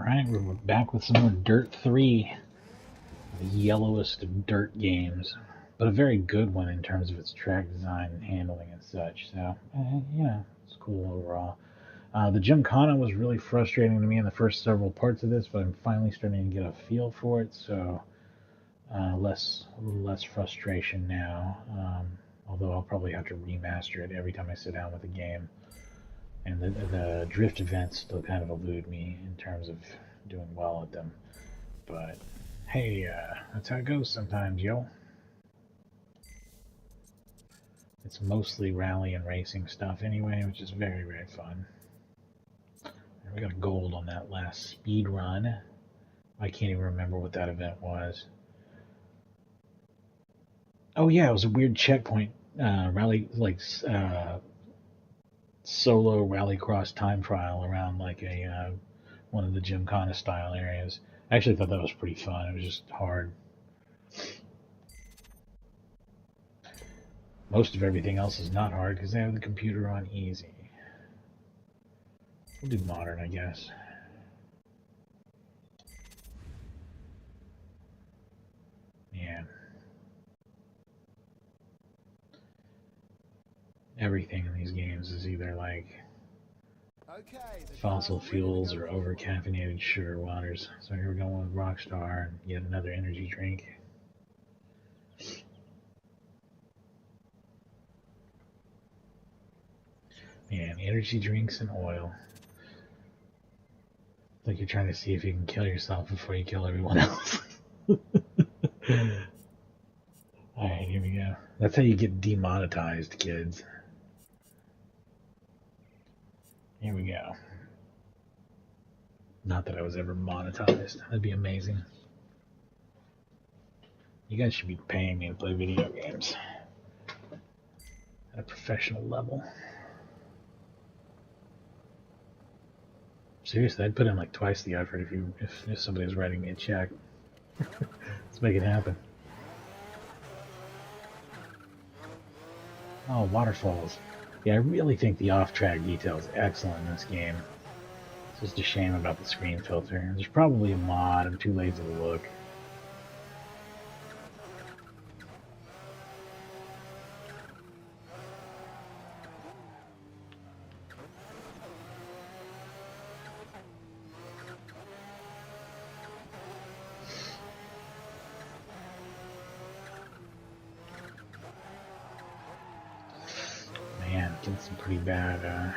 Alright, we're back with some more Dirt 3, the yellowest of dirt games, but a very good one in terms of its track design and handling and such. So, yeah, it's cool overall. The Gymkhana was really frustrating to me in the first several parts of this, but I'm finally starting to get a feel for it, so less frustration now. Although I'll probably have to remaster it every time I sit down with a game. And the drift events still kind of elude me in terms of doing well at them. But hey, that's how it goes sometimes, yo. It's mostly rally and racing stuff anyway, which is very, very fun. And we got a gold on that last speed run. I can't even remember what that event was. Oh yeah, it was a weird checkpoint rally, like solo rallycross time trial around like a one of the Gymkhana style areas. I actually thought that was pretty fun. It was just hard. Most of everything else is not hard because they have the computer on easy. We'll do modern, I guess. Yeah. Everything in these games is either like fossil fuels or over caffeinated sugar waters. So here we're going with Rockstar and yet another energy drink. Man, energy drinks and oil. It's like you're trying to see if you can kill yourself before you kill everyone else. Alright, here we go. That's how you get demonetized, kids. Here we go. Not that I was ever monetized. That'd be amazing. You guys should be paying me to play video games at a professional level. Seriously, I'd put in like twice the effort if somebody was writing me a check. Let's make it happen. Oh, waterfalls. Yeah, I really think the off-track detail is excellent in this game. It's just a shame about the screen filter. There's probably a mod. I'm too lazy to look. Man, getting some pretty bad,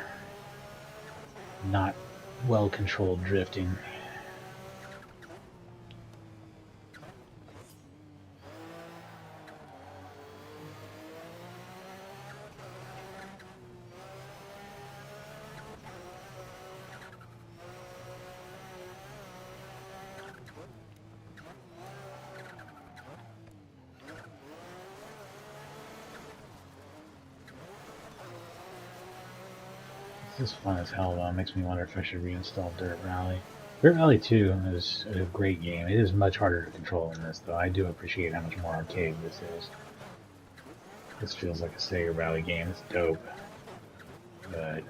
not well-controlled drifting. This is fun as hell, though. It makes me wonder if I should reinstall Dirt Rally. Dirt Rally 2 is a great game. It is much harder to control than this, though. I do appreciate how much more arcade this is. This feels like a Sega Rally game. It's dope. But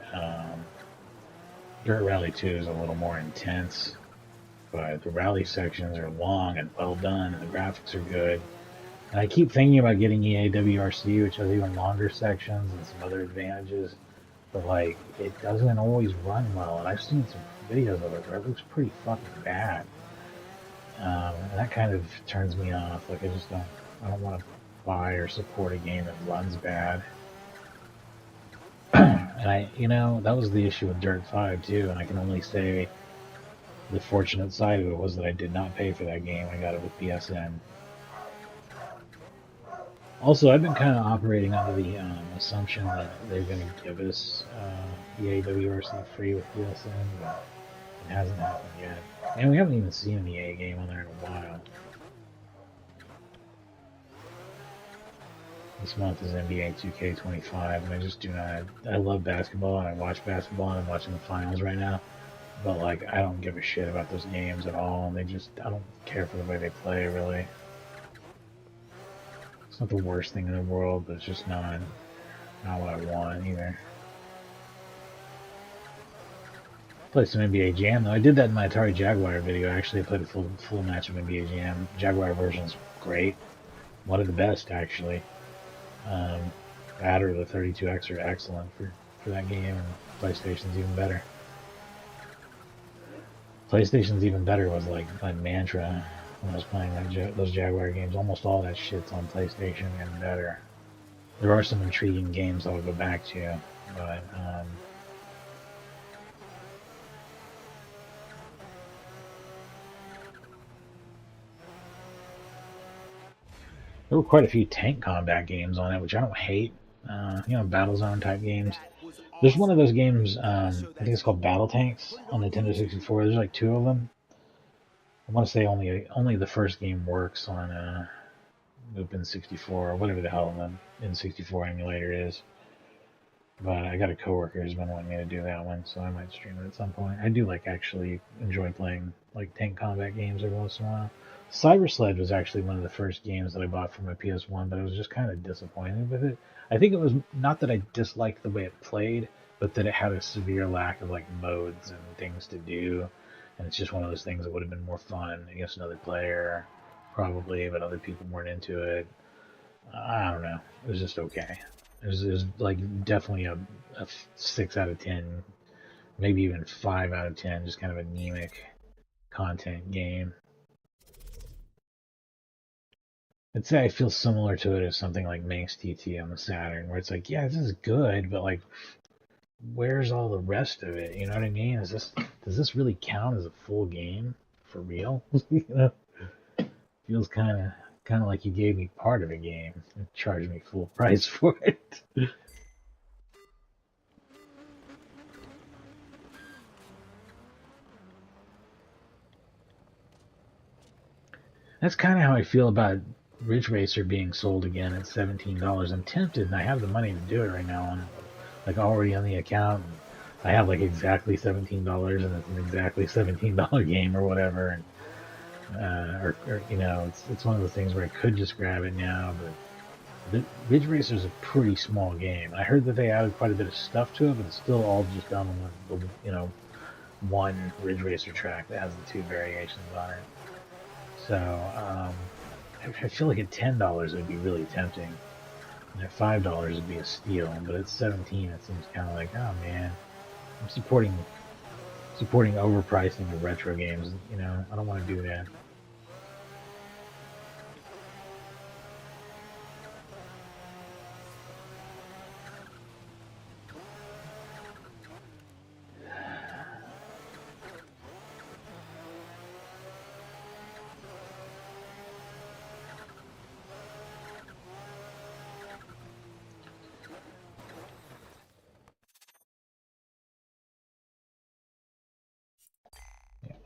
Dirt Rally 2 is a little more intense. But the rally sections are long and well done, and the graphics are good. And I keep thinking about getting EA WRC, which has even longer sections and some other advantages. But like, it doesn't always run well, and I've seen some videos of it where it looks pretty fucking bad. And that kind of turns me off. Like, I don't want to buy or support a game that runs bad. And that was the issue with Dirt 5 too, and I can only say the fortunate side of it was that I did not pay for that game. I got it with PSN. Also, I've been kind of operating under the assumption that they're going to give us EA WRC free with PSN, but it hasn't happened yet. And we haven't even seen an EA game on there in a while. This month is NBA 2K25, and I just do not. I love basketball, and I watch basketball, and I'm watching the finals right now. But like, I don't give a shit about those games at all, and I don't care for the way they play, really. It's not the worst thing in the world, but it's just not what I want either. Played some NBA Jam though. I did that in my Atari Jaguar video. Actually, I played a full match of NBA Jam. Jaguar version's great. One of the best actually. That or the 32X are excellent for that game, and PlayStation's even better. PlayStation's even better was like my mantra when I was playing those Jaguar games. Almost all that shit's on PlayStation and better. There are some intriguing games I'll go back to, but there were quite a few tank combat games on it, which I don't hate. You know, Battlezone type games. There's one of those games, I think it's called Battle Tanks on Nintendo 64. There's like two of them. I want to say only the first game works on Loop N64 or whatever the hell the N64 emulator is. But I got a coworker who's been wanting me to do that one, so I might stream it at some point. I do like actually enjoy playing like tank combat games every once in a while. Cyber Sled was actually one of the first games that I bought for my PS1, but I was just kind of disappointed with it. I think it was not that I disliked the way it played, but that it had a severe lack of like modes and things to do. And it's just one of those things that would have been more fun against another player, probably, but other people weren't into it. I don't know. It was just okay. It was like definitely a 6 out of 10, maybe even 5 out of 10, just kind of anemic content game. I'd say I feel similar to it as something like Manx TT on the Saturn, where it's like, yeah, this is good, but like, where's all the rest of it? You know what I mean? Does this really count as a full game for real? You know, feels kind of like you gave me part of a game and charged me full price for it. That's kind of how I feel about Ridge Racer being sold again at $17. I'm tempted, and I have the money to do it right now on like already on the account. I have like exactly $17, and it's an exactly $17 game or whatever. And or you know, it's one of those things where I could just grab it now, but Ridge Racer is a pretty small game. I heard that they added quite a bit of stuff to it, but it's still all just done on the one Ridge Racer track that has the two variations on it. So I feel like at $10 it would be really tempting, and at $5 it'd be a steal. But at 17, it seems kind of like, oh man, I'm supporting overpricing of retro games. You know, I don't want to do that.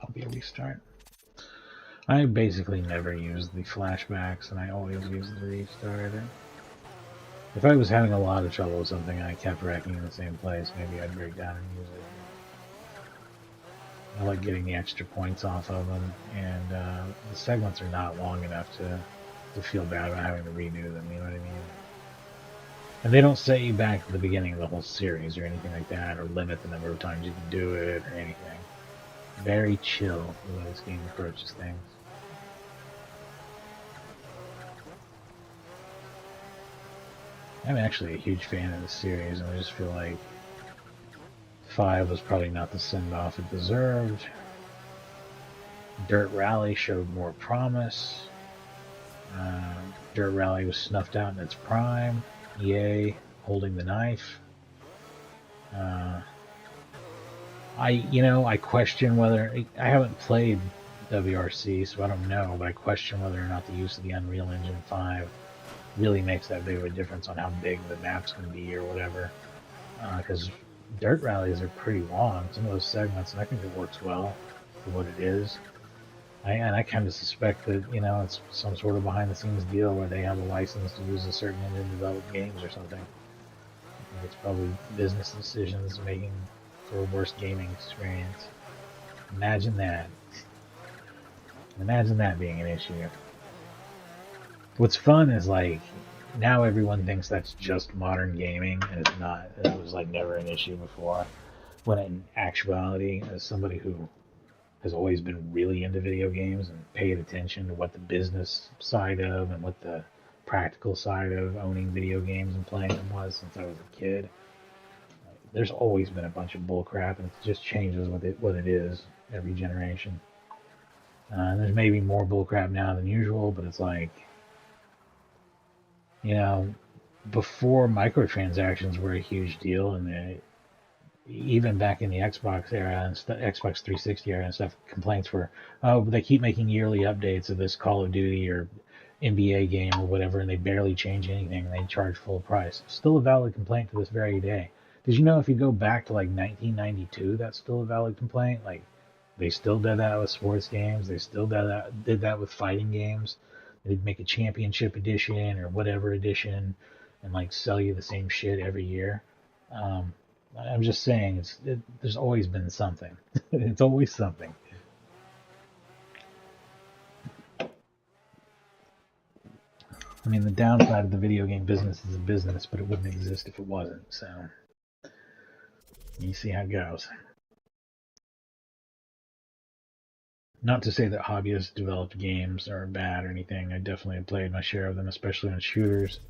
I'll be a restart. I basically never use the flashbacks, and I always use the restart. If I was having a lot of trouble with something and I kept wrecking in the same place, maybe I'd break down and use it. I like getting the extra points off of them, and the segments are not long enough to feel bad about having to redo them, you know what I mean? And they don't set you back at the beginning of the whole series or anything like that, or limit the number of times you can do it or anything. Very chill the way this game approaches things. I'm actually a huge fan of the series, and I just feel like 5 was probably not the send-off it deserved. Dirt Rally showed more promise. Dirt Rally was snuffed out in its prime. EA holding the knife. I question whether I haven't played WRC, so I don't know, but I question whether or not the use of the Unreal Engine 5 really makes that big of a difference on how big the map's going to be or whatever. Because dirt rallies are pretty long, some of those segments, and I think it works well for what it is. I kind of suspect that, it's some sort of behind-the-scenes deal where they have a license to use a certain engine to develop games or something. I think it's probably business decisions making for a worse gaming experience. Imagine that. Imagine that being an issue. What's fun is, like, now everyone thinks that's just modern gaming, and it's not. It was, like, never an issue before. when in actuality, as somebody who has always been really into video games and paid attention to what the business side of and what the practical side of owning video games and playing them was since I was a kid. There's always been a bunch of bull crap, and it just changes what it is every generation. And there's maybe more bull crap now than usual, but it's like, you know, before microtransactions were a huge deal, and even back in the Xbox era and Xbox 360 era and stuff, complaints were, oh, they keep making yearly updates of this Call of Duty or NBA game or whatever, and they barely change anything, and they charge full price. Still a valid complaint to this very day. Did you know if you go back to like 1992, that's still a valid complaint? Like, they still did that with sports games. They still did that with fighting games. They'd make a championship edition or whatever edition, and like sell you the same shit every year. Um, I'm just saying, there's always been something. It's always something. I mean, the downside of the video game business is a business, but it wouldn't exist if it wasn't. So you see how it goes. Not to say that hobbyists developed games are bad or anything. I definitely have played my share of them, especially on shooters.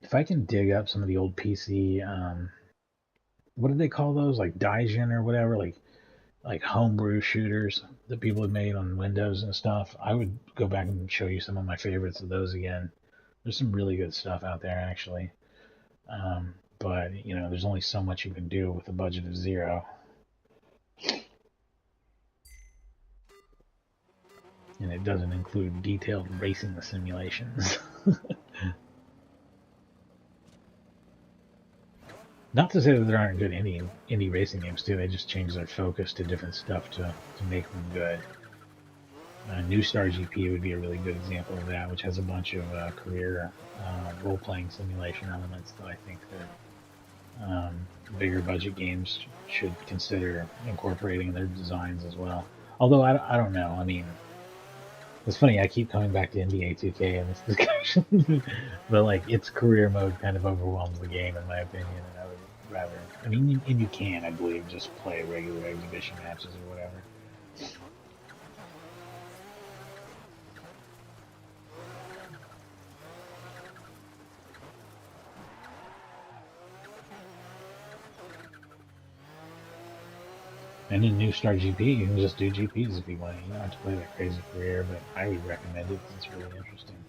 If I can dig up some of the old PC, what did they call those? Like Daijin or whatever, like homebrew shooters that people had made on Windows and stuff. I would go back and show you some of my favorites of those again. There's some really good stuff out there, actually. But, there's only so much you can do with a budget of zero. And it doesn't include detailed racing simulations. Not to say that there aren't good indie racing games, too. They just change their focus to different stuff to make them good. New Star GP would be a really good example of that, which has a bunch of career role-playing simulation elements that I think that bigger budget games should consider incorporating in their designs as well. Although I don't know. I mean, it's funny. I keep coming back to NBA 2K in this discussion, but like its career mode kind of overwhelms the game in my opinion, and I would rather. I mean, and you can, I believe, just play regular exhibition matches or whatever. And in New Star GP, you can just do GPs if you want. You don't have to play that crazy career, but I would recommend it because it's really interesting.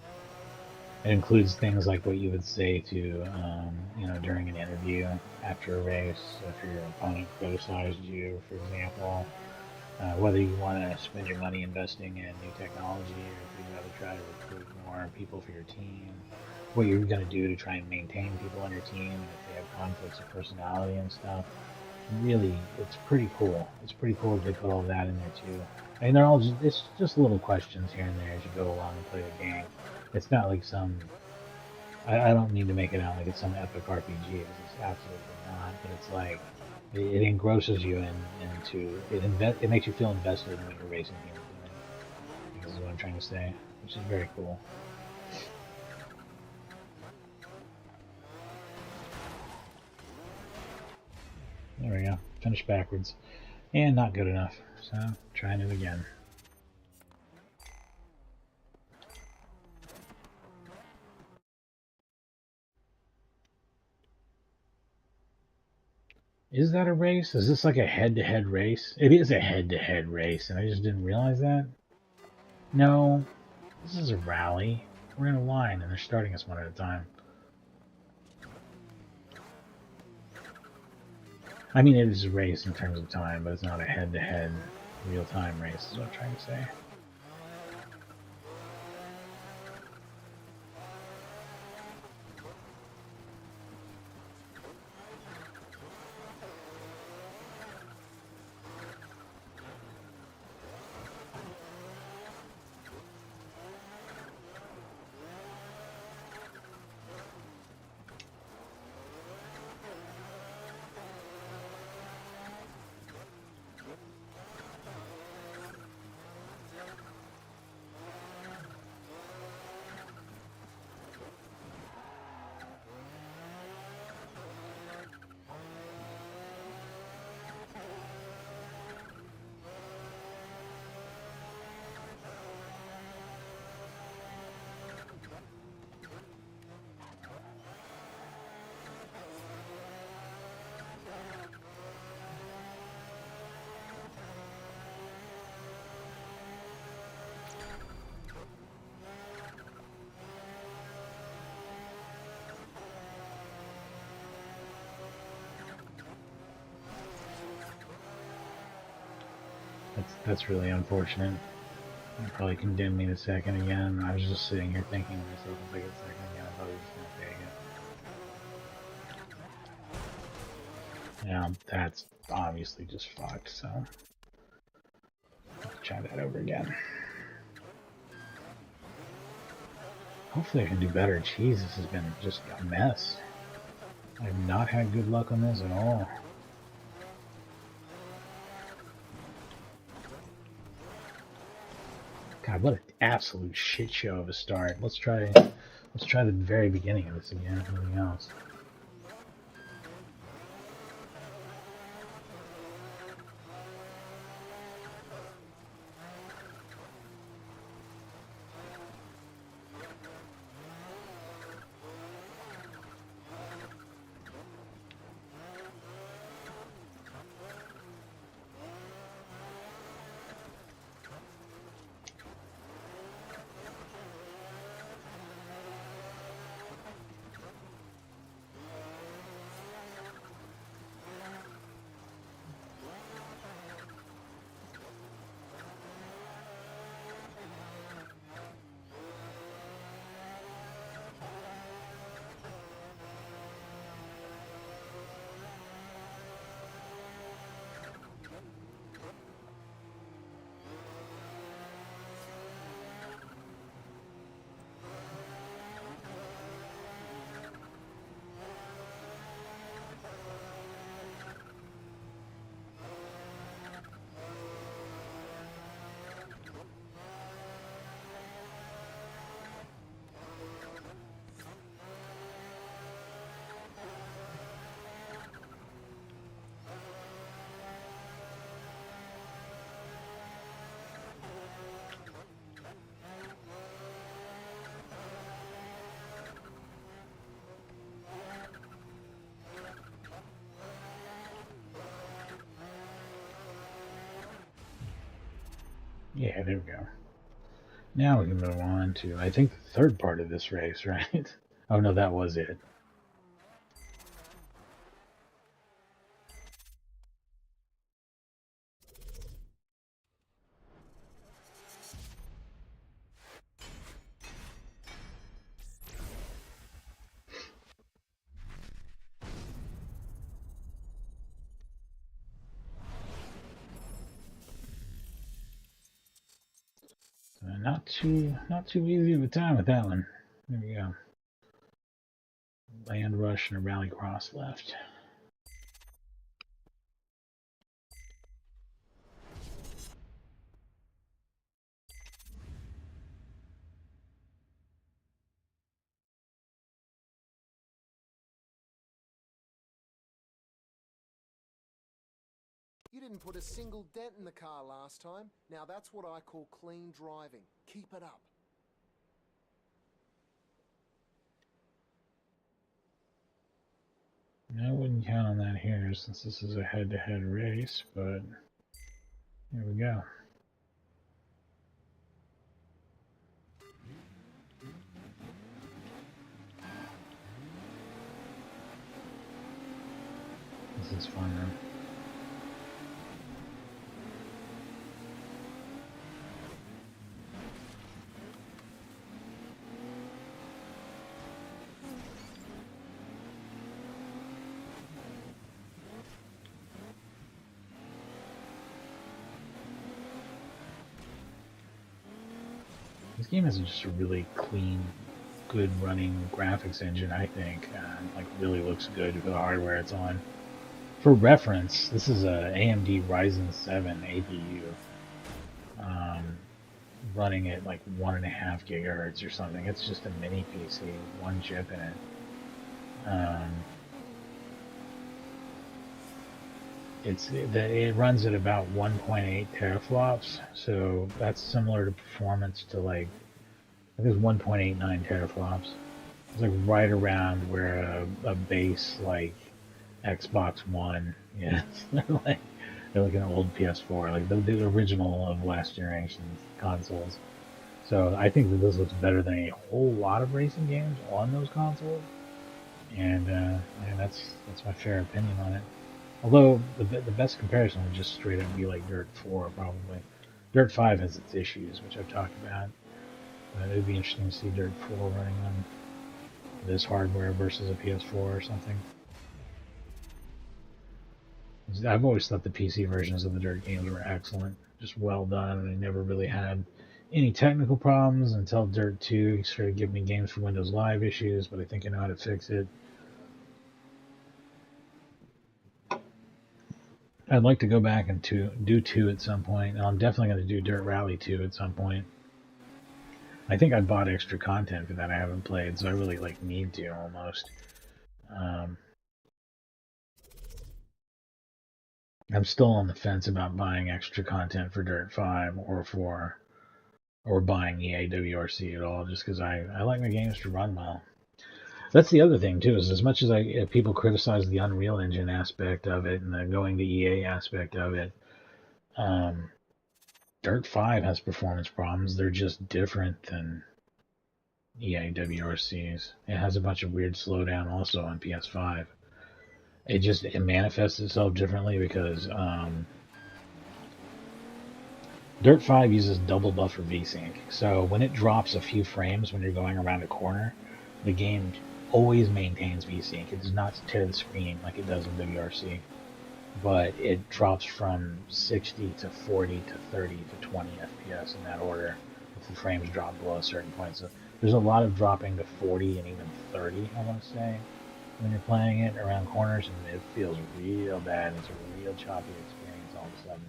It includes things like what you would say to, during an interview after a race, if your opponent criticized you, for example, whether you want to spend your money investing in new technology or if you'd rather try to recruit more people for your team, what you're going to do to try and maintain people on your team, and if they have conflicts of personality and stuff. Really, it's pretty cool. It's pretty cool if they put all that in there too. I mean, it's just little questions here and there as you go along and play the game. It's not like I don't mean to make it out like it's some epic RPG. It's absolutely not. But it's like, it engrosses you into, it makes you feel invested in what your racing team is doing. This is what I'm trying to say, which is very cool. There we go. Finish backwards. And not good enough. So, trying it again. Is that a race? Is this like a head-to-head race? It is a head-to-head race, and I just didn't realize that. No, this is a rally. We're in a line, and they're starting us one at a time. I mean, it is a race in terms of time, but it's not a head-to-head real-time race, is what I'm trying to say. That's really unfortunate. He probably condemned me the second again. I was just sitting here thinking to myself, if I get second again, I thought he was gonna take it. Yeah, that's obviously just fucked, so let's try that over again. Hopefully I can do better. Jeez, this has been just a mess. I have not had good luck on this at all. God, what an absolute shit show of a start. Let's try the very beginning of this again, everything else. Yeah, there we go. Now we can move on to, I think, the third part of this race, right? Oh no, that was it. Not too easy of a time with that one. There we go. Land rush and a rally cross left. You didn't put a single dent in the car last time. Now that's what I call clean driving. Keep it up. I wouldn't count on that here since this is a head-to-head race, but here we go. This is fun, though. This game is just a really clean, good running graphics engine, I think. Like really looks good for the hardware it's on. For reference, this is a AMD Ryzen 7 APU, running at like 1.5 gigahertz or something. It's just a mini PC, one chip in it. It runs at about 1.8 teraflops, so that's similar to performance to like I think it's 1.89 teraflops. It's like right around where a base like Xbox One is. They're like an old PS4, like the original of last generation's consoles. So I think that this looks better than a whole lot of racing games on those consoles, and that's my fair opinion on it. Although the best comparison would just straight up be like Dirt 4 probably. Dirt 5 has its issues, which I've talked about. But it would be interesting to see Dirt 4 running on this hardware versus a PS4 or something. I've always thought the PC versions of the Dirt games were excellent, just well done, and I never really had any technical problems until Dirt 2 started giving me games for Windows Live issues, but I think I know how to fix it. I'd like to go back and do 2 at some point, and I'm definitely going to do Dirt Rally 2 at some point. I think I bought extra content for that I haven't played, so I really need to almost. I'm still on the fence about buying extra content for Dirt 5 or buying EA WRC at all, just because I like my games to run well. That's the other thing too, is as much as people criticize the Unreal Engine aspect of it and the going to EA aspect of it, Dirt 5 has performance problems. They're just different than EA WRC's. It has a bunch of weird slowdown also on PS5. It manifests itself differently because Dirt 5 uses double buffer VSync. So when it drops a few frames when you're going around a corner, the game always maintains VSync. It does not tear the screen like it does in WRC, but it drops from 60 to 40 to 30 to 20 FPS in that order if the frames drop below a certain point. So there's a lot of dropping to 40 and even 30, I want to say, when you're playing it around corners, and it feels real bad. It's a real choppy experience all of a sudden.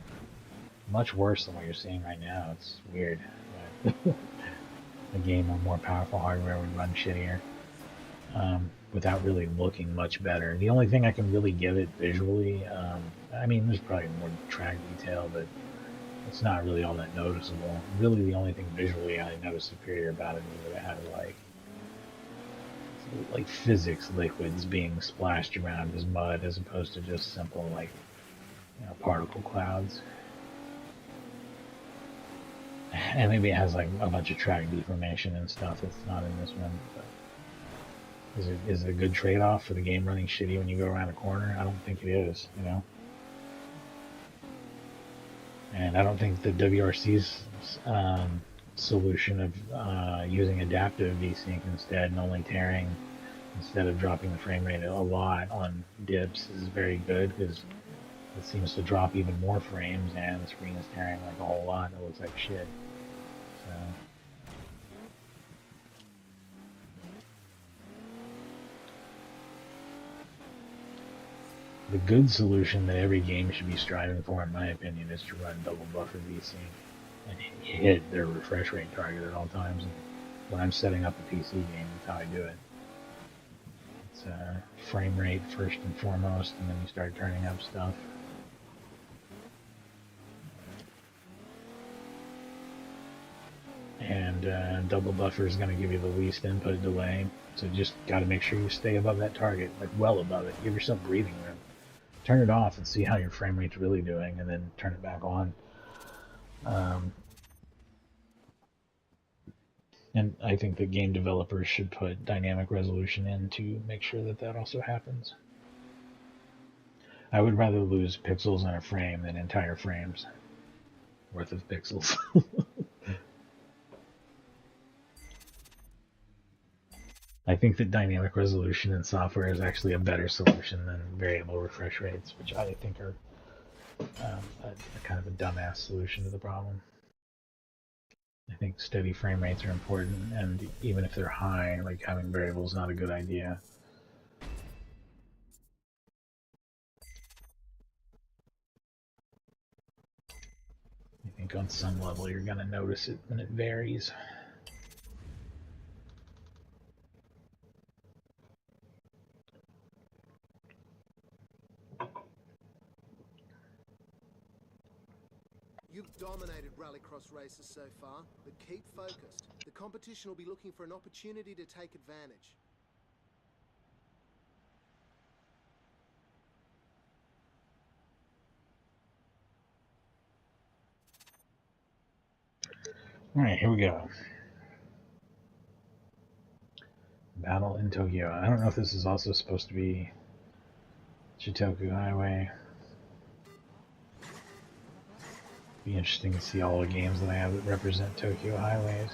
Much worse than what you're seeing right now. It's weird. A game on more powerful hardware would run shittier without really looking much better. The only thing I can really give it visually, I mean, there's probably more track detail, but it's not really all that noticeable. Really, the only thing visually I notice superior about it is that it had like physics liquids being splashed around as mud, as opposed to just simple particle clouds. And maybe it has a bunch of track deformation and stuff that's not in this one. But is it a good trade-off for the game running shitty when you go around a corner? I don't think it is, And I don't think the WRC's solution of using adaptive VSync instead and only tearing instead of dropping the frame rate a lot on dips is very good, because it seems to drop even more frames and the screen is tearing a whole lot. It looks like shit. So the good solution that every game should be striving for, in my opinion, is to run double buffer VSync and hit their refresh rate target at all times. And when I'm setting up a PC game, that's how I do it. It's frame rate first and foremost, and then you start turning up stuff. And double buffer is going to give you the least input delay, so just got to make sure you stay above that target, well above it. Give yourself breathing room. Turn it off and see how your frame rate's really doing, and then turn it back on. And I think that game developers should put dynamic resolution in to make sure that also happens. I would rather lose pixels in a frame than entire frames worth of pixels. I think that dynamic resolution in software is actually a better solution than variable refresh rates, which I think are a kind of a dumbass solution to the problem. I think steady frame rates are important, and even if they're high, having variables is not a good idea. I think on some level you're going to notice it when it varies. You've dominated rallycross races so far, but keep focused. The competition will be looking for an opportunity to take advantage. Alright, here we go. Battle in Tokyo. I don't know if this is also supposed to be Shitoku Highway. Be interesting to see all the games that I have that represent Tokyo highways.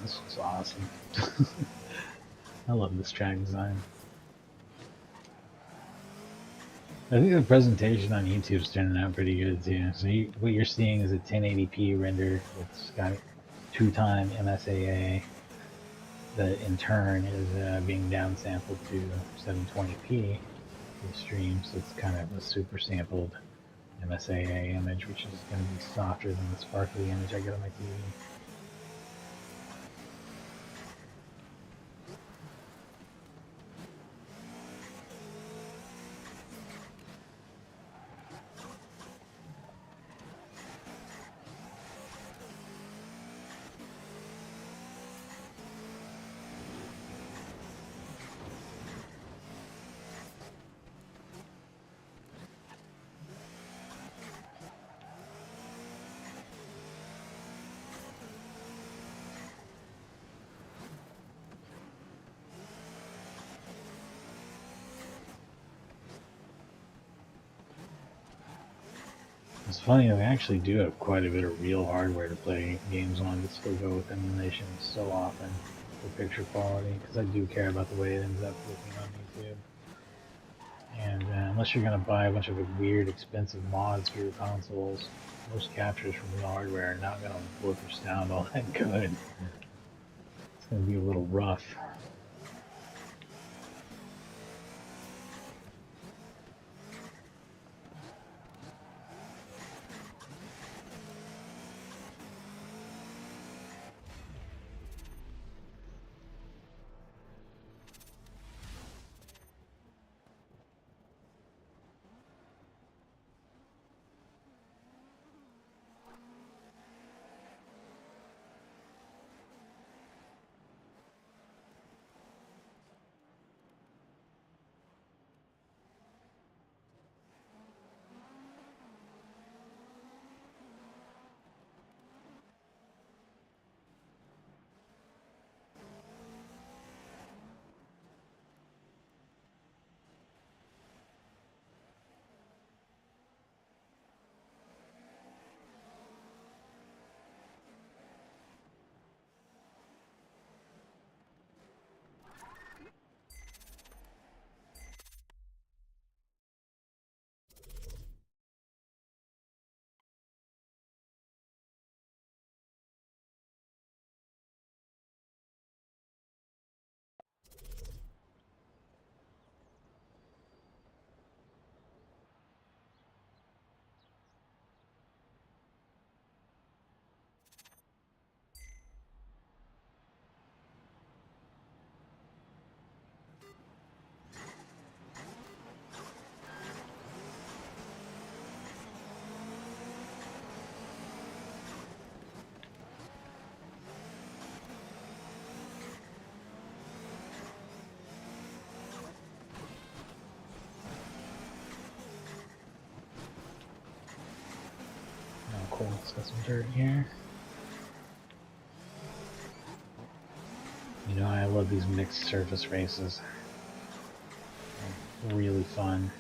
This was awesome. I love this track design. I think the presentation on YouTube is turning out pretty good too. So what you're seeing is a 1080p render. It's got 2x MSAA that in turn is being downsampled to 720p for the stream. So it's kind of a super sampled MSAA image, which is going to be softer than the sparkly image I get on my TV. It's funny, they actually do have quite a bit of real hardware to play games on that still go with emulation so often for picture quality, because I do care about the way it ends up looking on YouTube. And unless you're going to buy a bunch of weird, expensive mods for your consoles, most captures from real hardware are not going to look or sound all that good. It's going to be a little rough. Cool, let's get some dirt here. You know, I love these mixed surface races. They're really fun.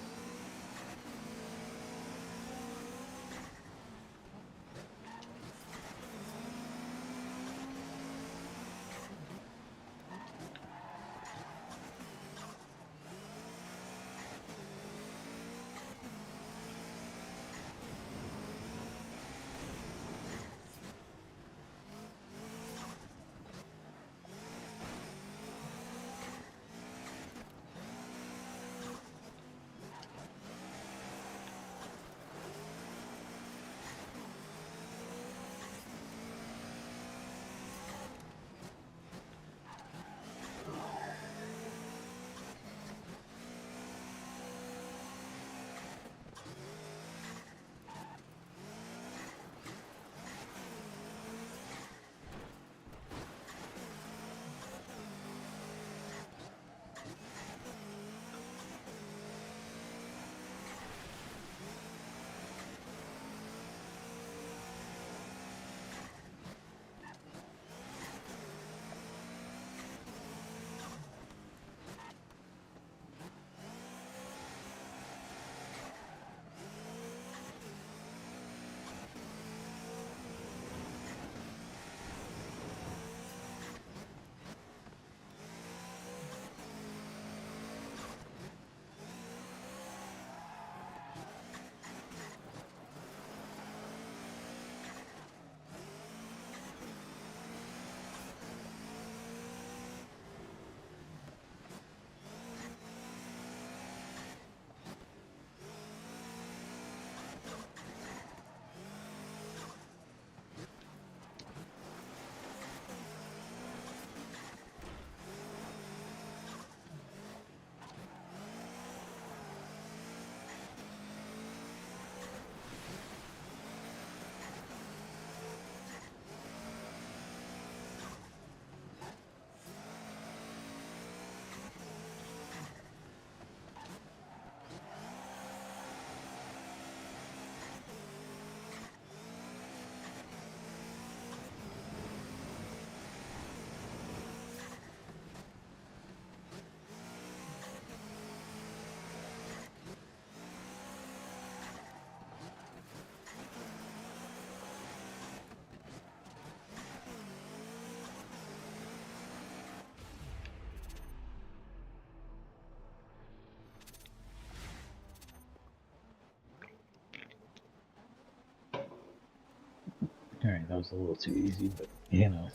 that was a little too easy, but you know.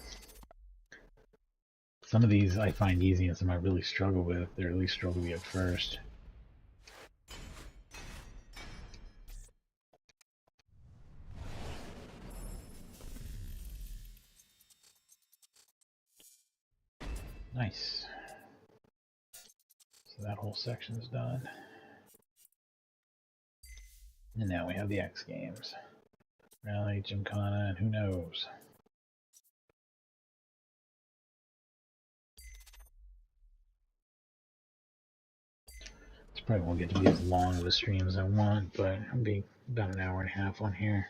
Some of these I find easy and some I really struggle with, or at least struggle with at first. Nice. So that whole section's done. And now we have the X Games. Rally, Gymkhana, and who knows. This probably won't get to be as long of a stream as I want, but it'll be about an hour and a half on here.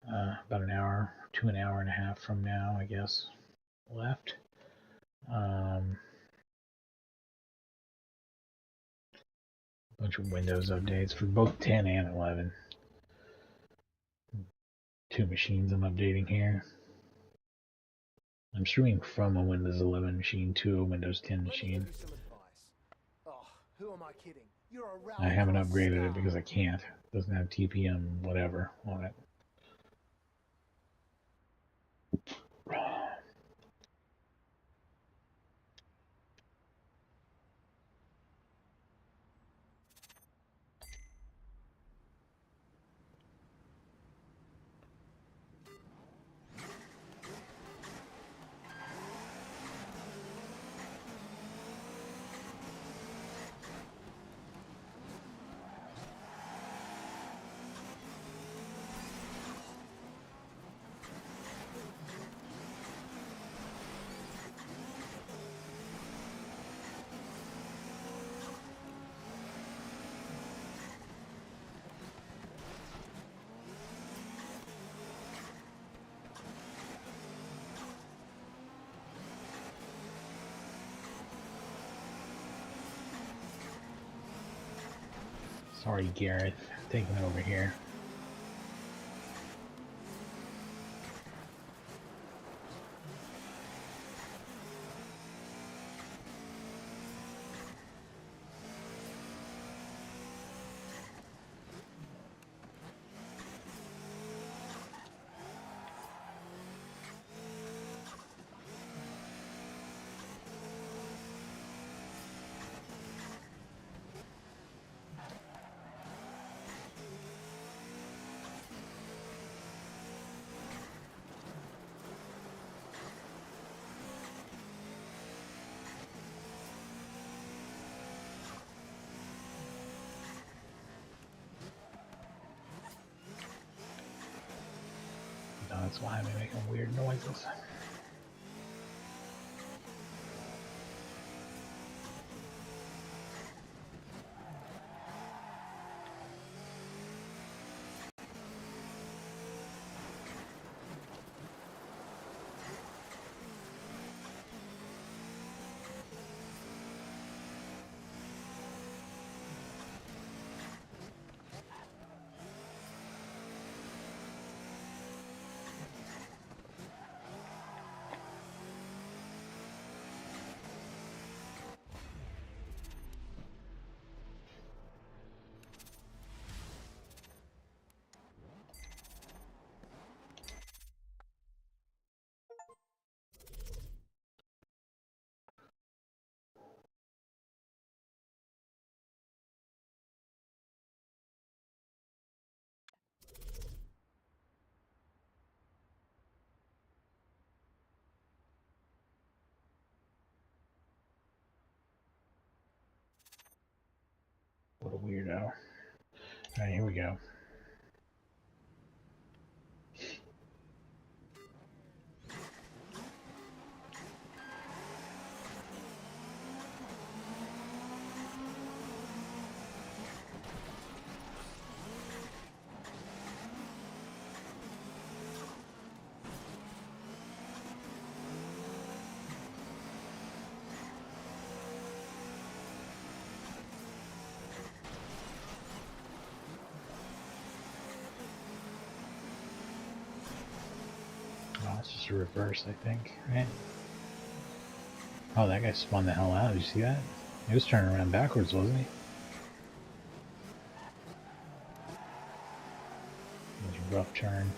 About an hour to an hour and a half from now, I guess, left. Bunch of Windows updates for both 10 and 11. Two machines I'm updating here. I'm streaming from a Windows 11 machine to a Windows 10 machine. Oh, who am I kidding? You're a I haven't upgraded it because I can't. It doesn't have TPM whatever on it. Sorry, Gareth, taking over here. That's why I'm making weird noises. What a weirdo. Alright, here we go. Oh, it's just a reverse, I think, right? Oh, that guy spun the hell out. Did you see that? He was turning around backwards, wasn't he? It was a rough turn.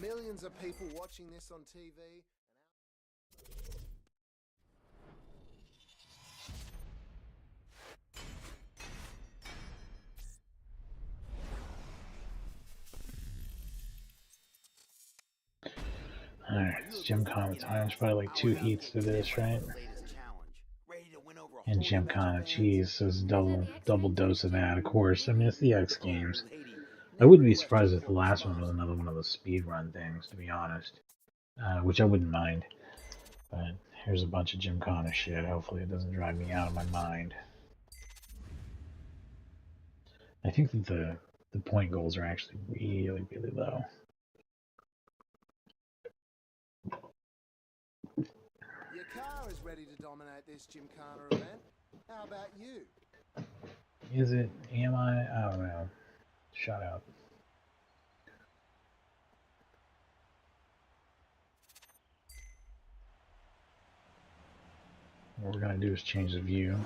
millions of people watching this on TV. Alright, it's Gymkhana time. There's probably like 2 heats to this, right? And Gymkhana, cheese, so it's double dose of that, of course. I mean, it's the X Games. I wouldn't be surprised if the last one was another one of those speedrun things, to be honest. Which I wouldn't mind. But here's a bunch of Gymkhana shit. Hopefully it doesn't drive me out of my mind. I think that the point goals are actually really, really low. Your car is ready to dominate this Gymkhana event. How about you? Is it? Am I? I don't know. Shut up. What we're going to do is change the view.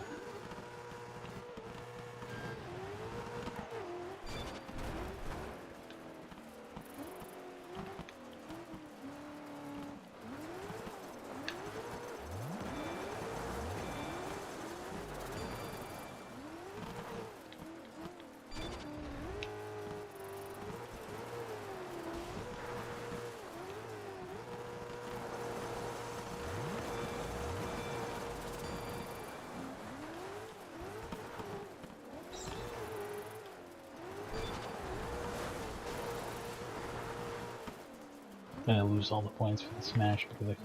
I'm gonna lose all the points for the smash because it's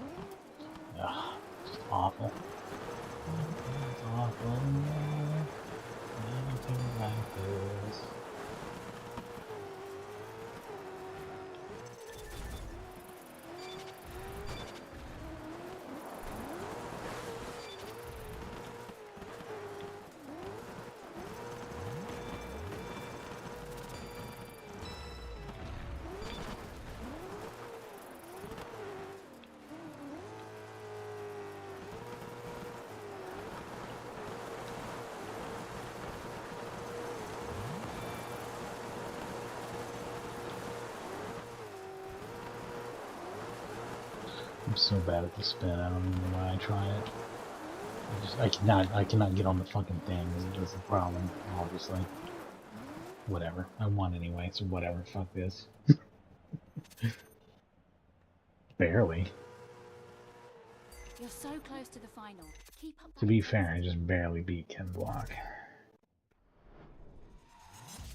just awful. It's awful. Anything like this. I'm so bad at the spin, I don't even know why I try it. I cannot get on the fucking thing, that's the problem, obviously. Whatever. I won anyway, so whatever, fuck this. Barely. You're so close to the final. Keep up. To be fair, I just barely beat Ken Block.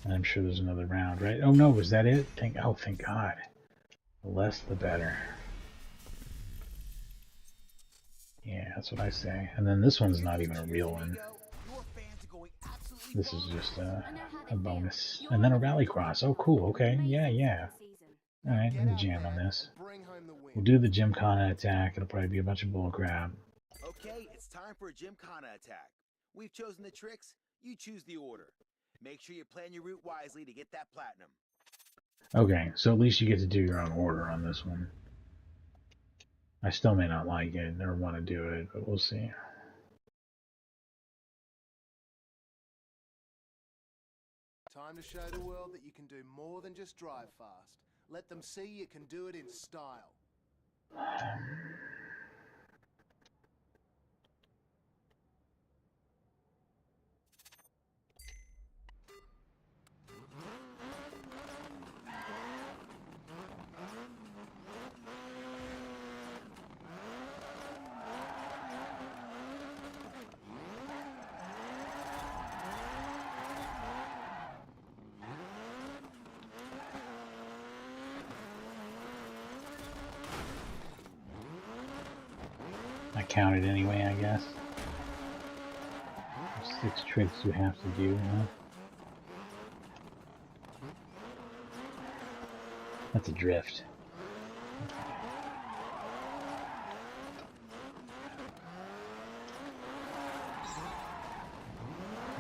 And I'm sure there's another round, right? Oh no, was that it? Thank God. The less the better. Yeah, that's what I say. And then this one's not even a real one. This is just a bonus. And then a rallycross. Oh, cool. Okay. Yeah. Alright, let me jam on this. We'll do the Gymkhana attack. It'll probably be a bunch of bullcrap. Okay, it's time for a Gymkhana attack. We've chosen the tricks. You choose the order. Make sure you plan your route wisely to get that platinum. Okay, so at least you get to do your own order on this one. I still may not like it or want to do it, but we'll see. Time to show the world that you can do more than just drive fast. Let them see you can do it in style. I counted anyway, I guess. 6 tricks you have to do, huh? That's a drift.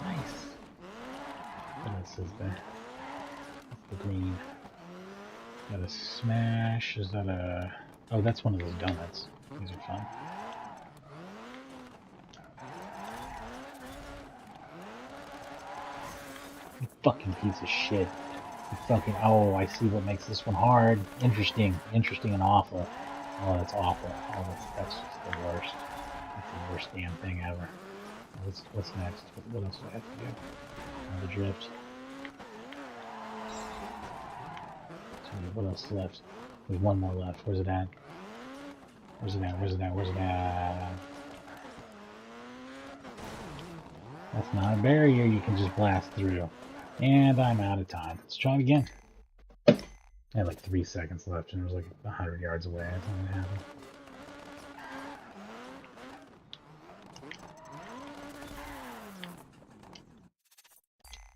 Nice. What else is there? That's the green. Got a smash. Is that a... Oh, that's one of those donuts. These are fun. You fucking piece of shit. Fucking, oh, I see what makes this one hard. Interesting, interesting and awful. Oh, that's awful. Oh, that's just the worst. That's the worst damn thing ever. What's next? What else do I have to do? Another drift. So what else is left? There's one more left. Where's it at? Where's it at? Where's it at? Where's it at? That's not a barrier you can just blast through. And I'm out of time. Let's try it again. I had like 3 seconds left and it was like 100 yards away. That's not gonna happen.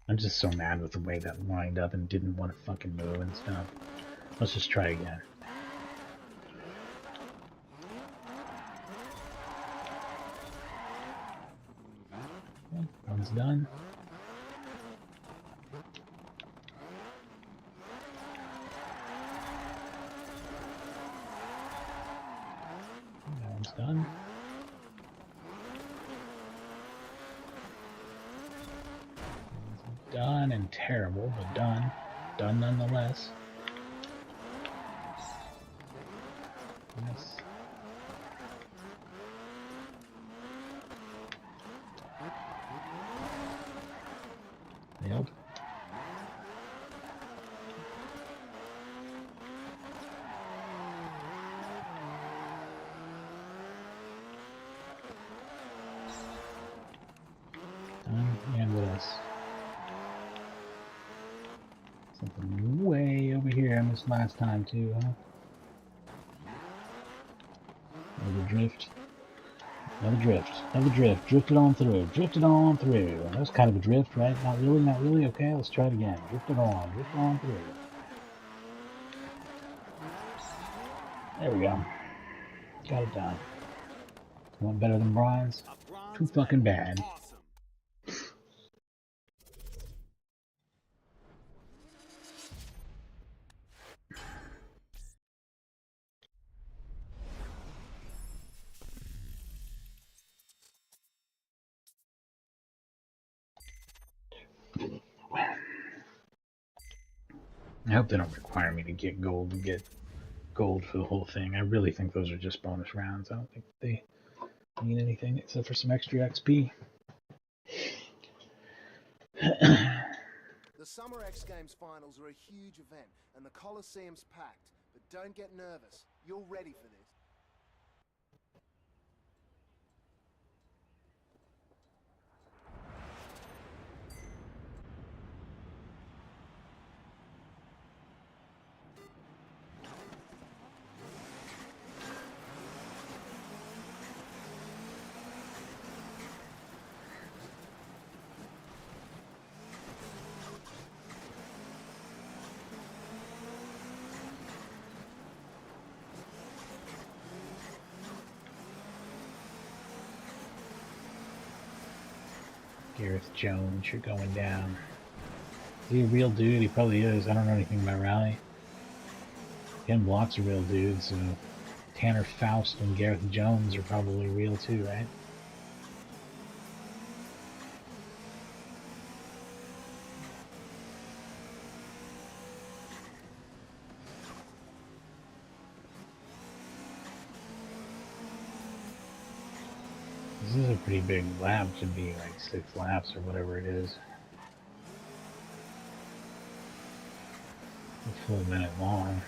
I'm just so mad with the way that lined up and didn't want to fucking move and stuff. Let's just try again. Okay, one's done. That one's done. Done and terrible, but done. Done nonetheless. Yes. Yep. And what else? Something way over here I missed last time too, huh? Another drift. Another drift. Another drift. Drifted on through. Drifted on through. That was kind of a drift, right? Not really, not really. Okay, let's try it again. Drifted on. Drifted on through. There we go. Got it done. One better than Brian's? Too fucking bad. I hope they don't require me to get gold for the whole thing. I really think those are just bonus rounds. I don't think they mean anything except for some extra XP. The Summer X Games finals are a huge event, and the Coliseum's packed. But don't get nervous. You're ready for this. Gareth Jones, you're going down. Is he a real dude? He probably is. I don't know anything about Rally. Ken Block's a real dude, so Tanner Faust and Gareth Jones are probably real too, right? This is a pretty big lap, should be like 6 laps or whatever it is. A full minute long.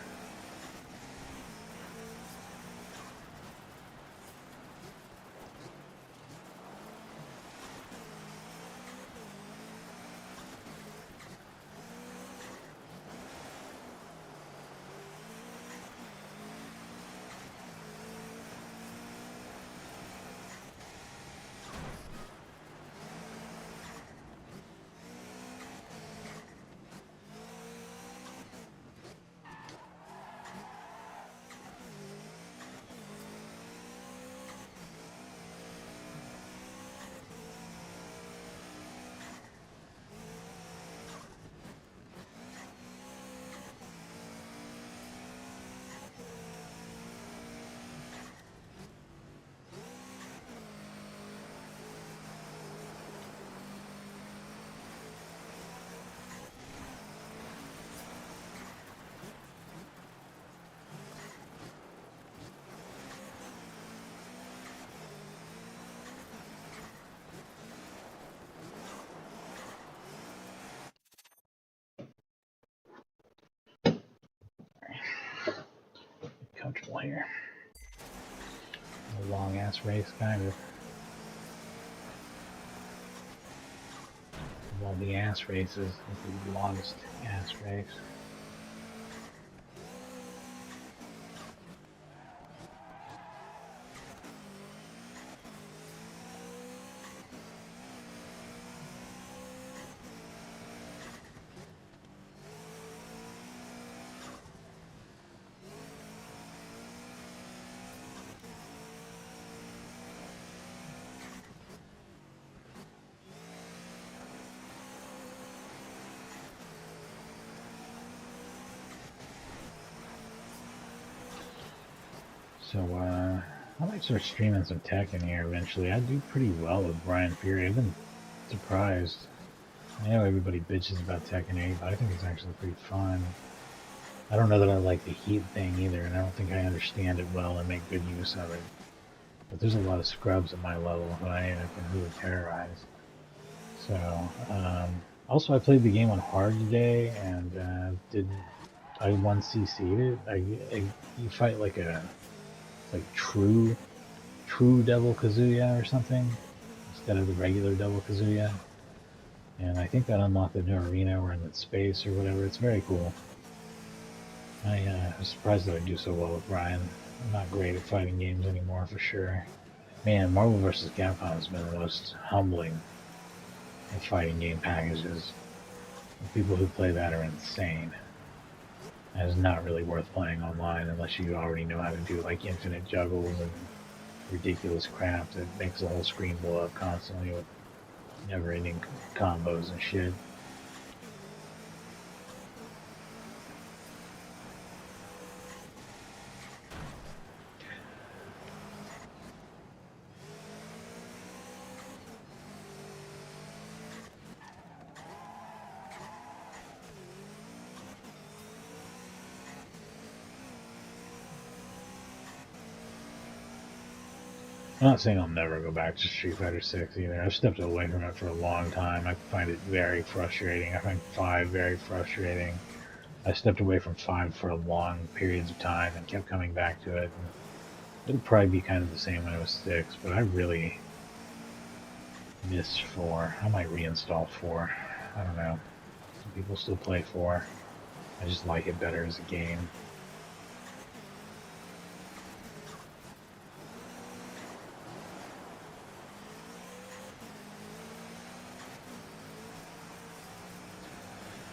here. A long ass race, kind of. Of all the ass races, this is the longest ass race. So, I might start streaming some Tekken here eventually. I do pretty well with Brian Fury. I've been surprised. I know everybody bitches about Tekken 8, but I think it's actually pretty fun. I don't know that I like the heat thing either, and I don't think I understand it well and make good use of it. But there's a lot of scrubs at my level who I can really terrorize. So, also I played the game on hard today, and I 1CC'd it. You fight like true Devil Kazuya or something instead of the regular Devil Kazuya, and I think that unlocked the new arena or in the space or whatever. It's very cool. I was surprised that I do so well with Brian. I'm not great at fighting games anymore for sure. Man, Marvel vs. Capcom has been the most humbling of fighting game packages. The people who play that are insane. That is not really worth playing online unless you already know how to do like infinite juggles and ridiculous crap that makes the whole screen blow up constantly with never-ending combos and shit. I'm not saying I'll never go back to Street Fighter 6 either. I've stepped away from it for a long time. I find it very frustrating. I find 5 very frustrating. I stepped away from 5 for long periods of time and kept coming back to it. It'll probably be kind of the same when it was 6, but I really miss 4. I might reinstall 4. I don't know. Some people still play 4. I just like it better as a game.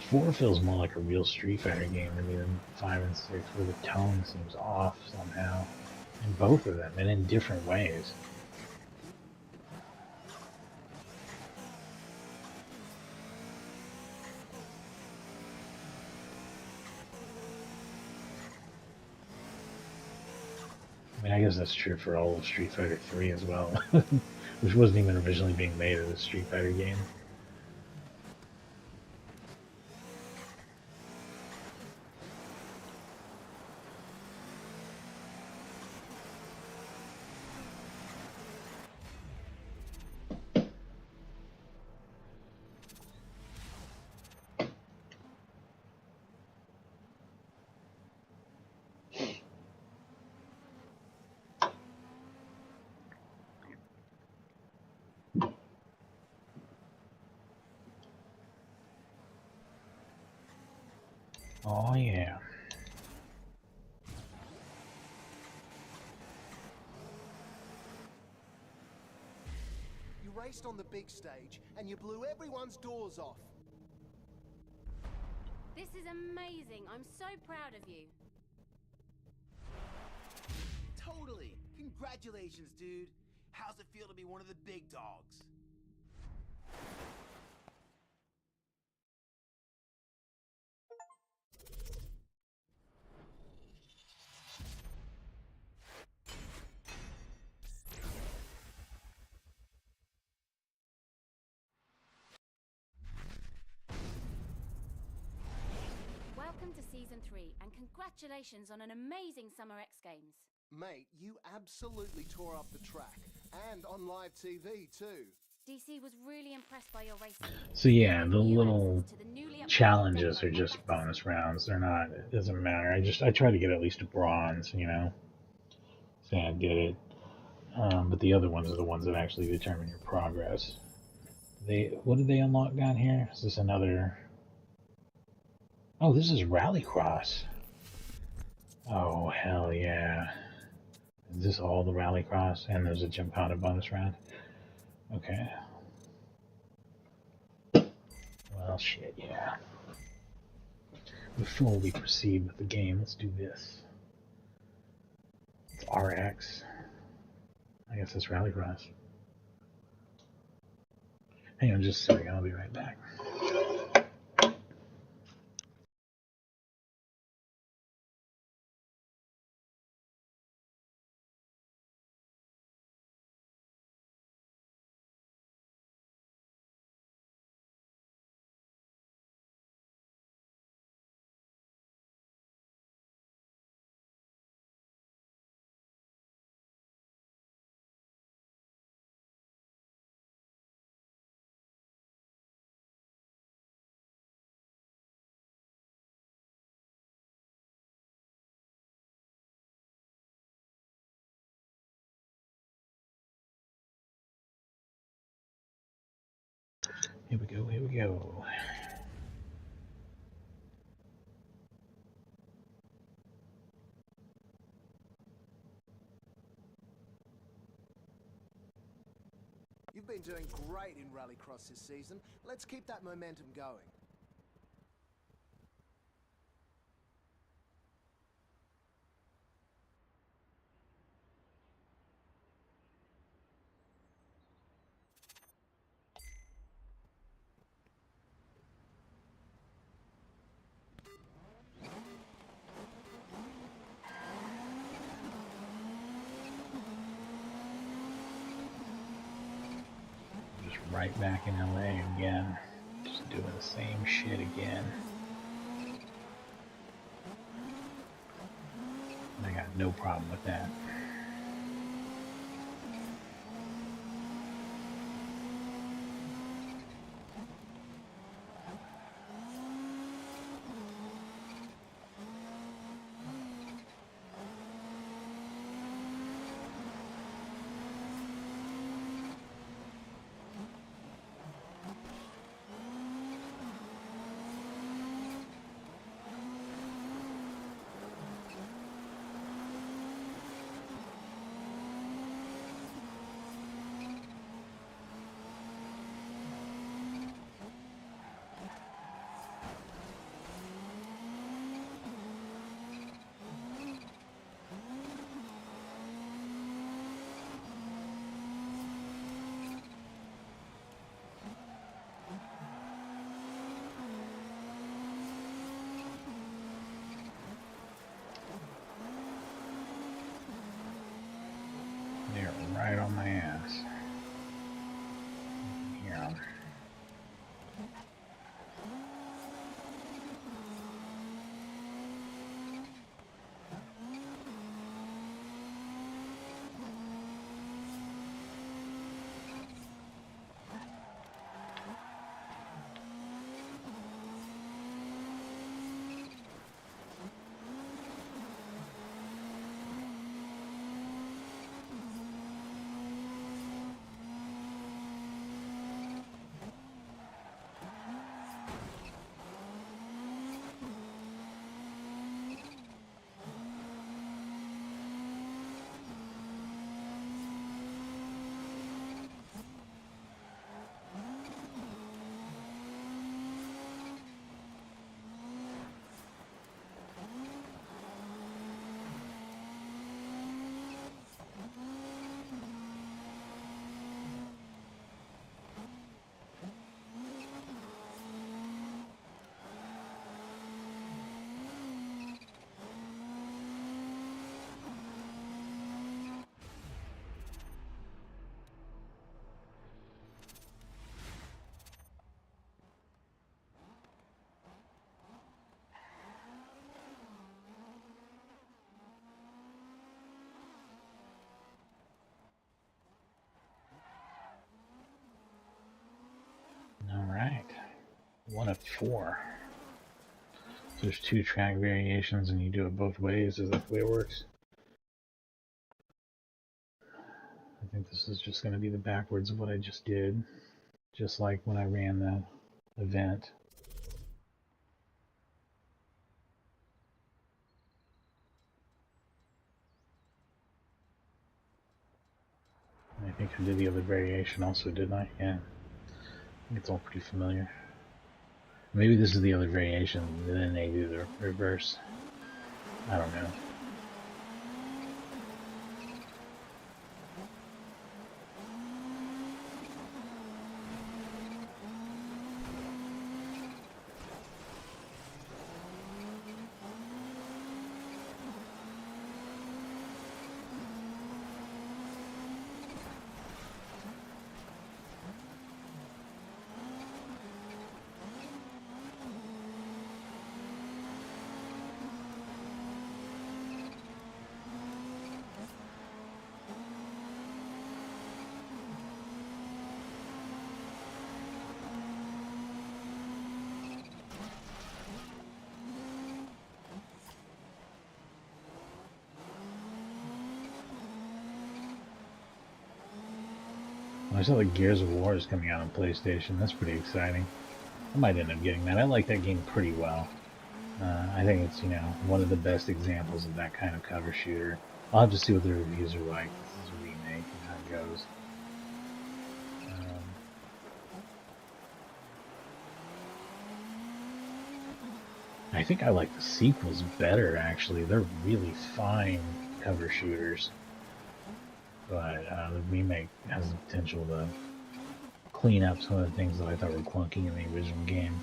Four feels more like a real Street Fighter game to me than 5 and 6, where the tone seems off somehow. In both of them, and in different ways. I mean, I guess that's true for all of Street Fighter 3 as well, which wasn't even originally being made as a Street Fighter game. Oh yeah. You raced on the big stage and you blew everyone's doors off. This is amazing. I'm so proud of you. Totally. Congratulations, dude. How's it feel to be one of the big dogs? Welcome to Season 3, and congratulations on an amazing Summer X Games. Mate, you absolutely tore up the track. And on live TV too. DC was really impressed by your racing. So yeah, the New little access to the newly updated challenges demo are just back to bonus rounds. They're not, it doesn't matter. I try to get at least a bronze, you know. say I did it. But the other ones are the ones that actually determine your progress. What did they unlock down here? Is this another? Oh, this is Rallycross. Oh, hell yeah. Is this all the Rallycross? And there's a Gymkhana bonus round? Okay. Well, shit, yeah. Before we proceed with the game, let's do this. It's RX. I guess it's Rallycross. Hang on just a second, I'll be right back. Here we go, here we go. You've been doing great in Rallycross this season. Let's keep that momentum going. Just right back in LA again. Just doing the same shit again. I got no problem with that. They're right on my ass. Yeah. Alright. 1 of 4. So there's 2 track variations and you do it both ways. Is that the way it works? think this is just going to be the backwards of what I just did. Just like when I ran the event. I think I did the other variation also, didn't I? Yeah. I think it's all pretty familiar. Maybe this is the other variation, and then they do the reverse. I don't know. I saw that Gears of War is coming out on PlayStation. That's pretty exciting. I might end up getting that. I like that game pretty well. I think it's, you know, one of the best examples of that kind of cover shooter. I'll have to see what the reviews are like. This is a remake and how it goes. I think I like the sequels better, actually. They're really fine cover shooters. But the remake has the potential to clean up some of the things that I thought were clunky in the original game.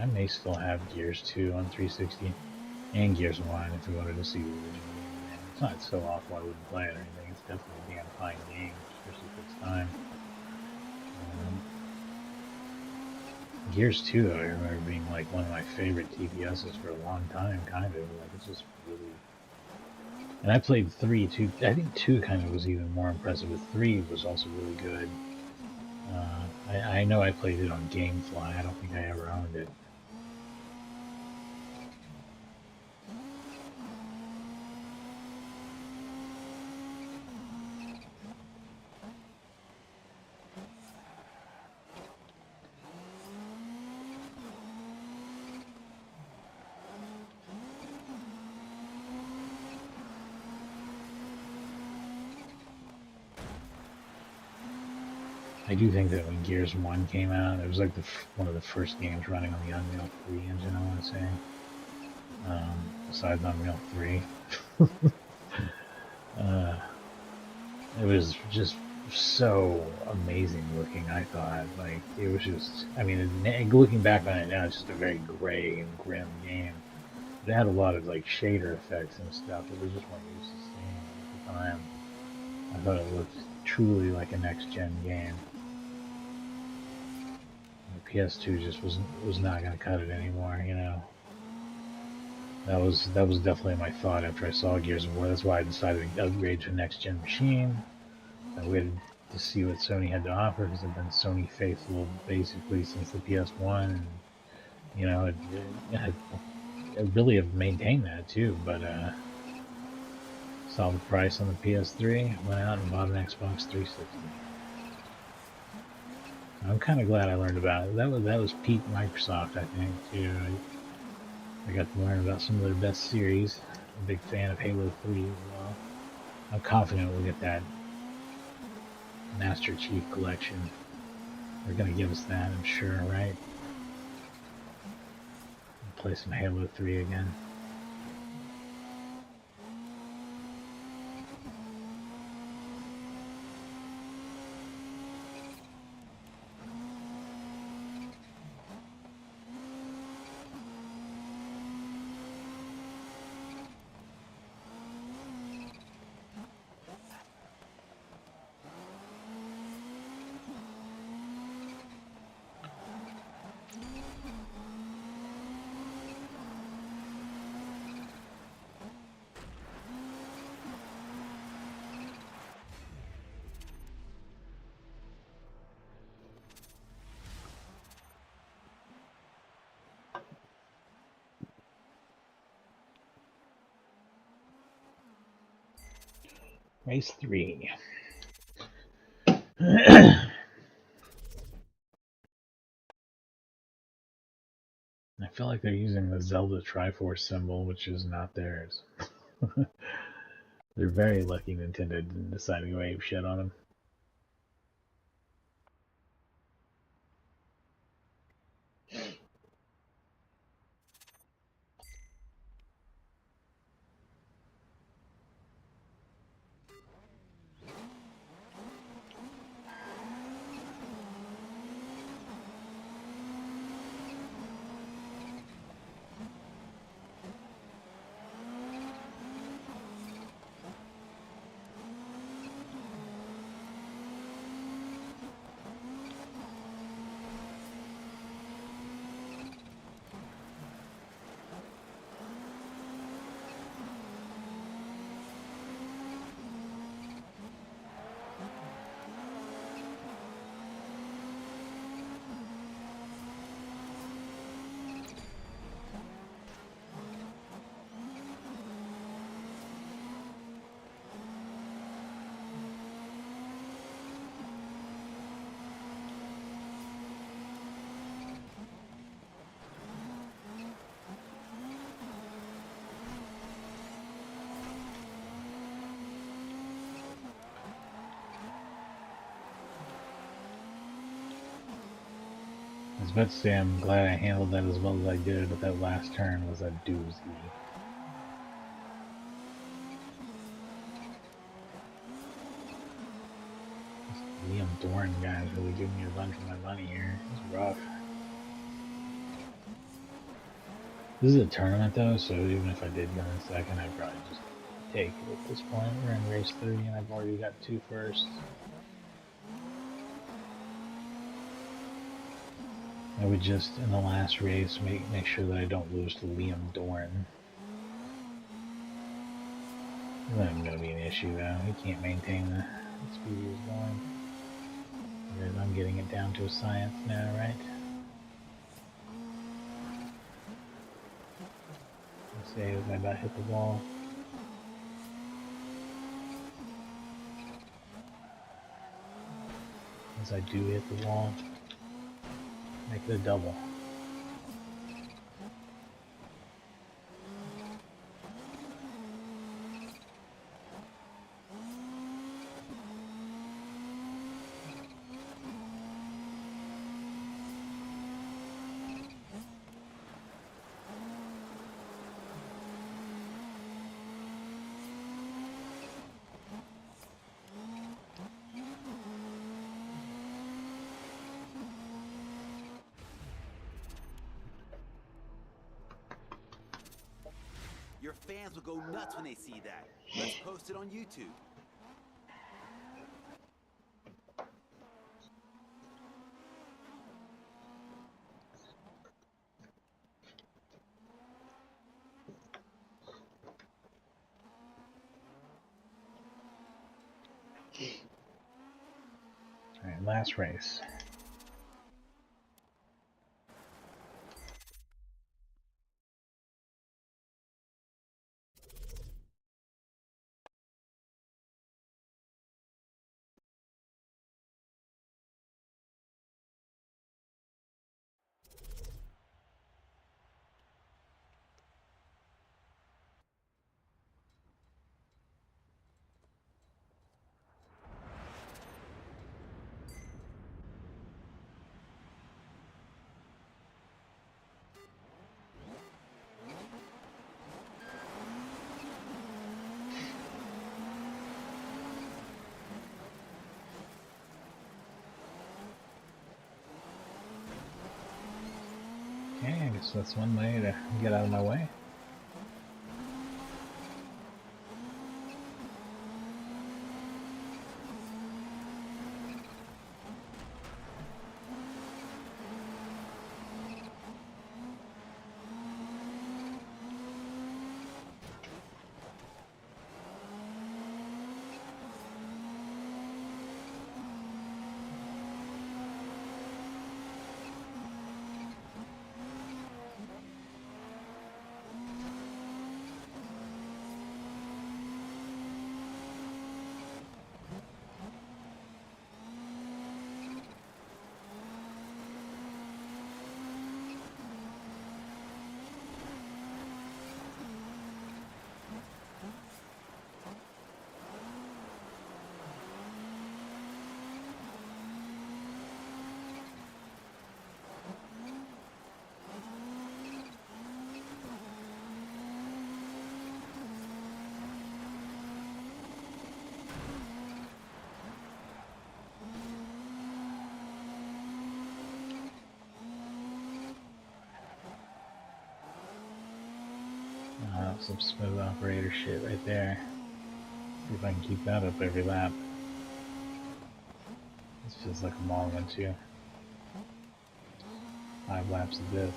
I may still have Gears 2 on 360 and Gears 1 if we wanted to see the original game. It's not so awful I wouldn't play it or anything. It's definitely a damn fine game, especially for its time. Gears 2, though, I remember being like one of my favorite TPSs for a long time, kind of. Like, it's just really... And I played 3, too. I think 2 kind of was even more impressive, but 3 was also really good. I know I played it on GameFly. I don't think I ever owned it. I do think that when Gears 1 came out, it was like one of the first games running on the Unreal 3 engine, I want to say. Besides Unreal 3. It was just so amazing looking, I thought. Like, it was just, I mean, looking back on it now, it's just a very gray and grim game. It had a lot of, like, shader effects and stuff that we just weren't used to seeing at the time. I thought it looked truly like a next-gen game. The PS2 just was not going to cut it anymore, you know. That was definitely my thought after I saw Gears of War. That's why I decided to upgrade to a next-gen machine. I waited to see what Sony had to offer because I've been Sony faithful basically since the PS1, and you know, I really have maintained that too. But saw the price on the PS3, went out and bought an Xbox 360. I'm kind of glad I learned about it. That was peak Microsoft, I think, too. I got to learn about some of their best series. I'm a big fan of Halo 3 as well. I'm confident we'll get that Master Chief Collection. They're going to give us that, I'm sure, right? I'll play some Halo 3 again. Race 3. I feel like they're using the Zelda Triforce symbol, which is not theirs. They're very lucky Nintendo didn't decide to go ape shit on them. I was about to say I'm glad I handled that as well as I did, but that last turn was a doozy. This Liam Doran guy is really giving me a run for my money here. It's rough. This is a tournament though, so even if I did go in second, I'd probably just take it at this point. We're in race 3 and I've already got 2 firsts. I would just, in the last race, make sure that I don't lose to Liam Doran. That's not going to be an issue though. He can't maintain the speed he was going. Whereas I'm getting it down to a science now, right? Let's say as I about hit the wall. As I do hit the wall, make it a double. Your fans will go nuts when they see that. Let's post it on YouTube. Alright, last race. Okay, I guess that's one way to get out of my way. some smooth operator shit right there. See if I can keep that up every lap. This feels like a long one too. 5 laps of this.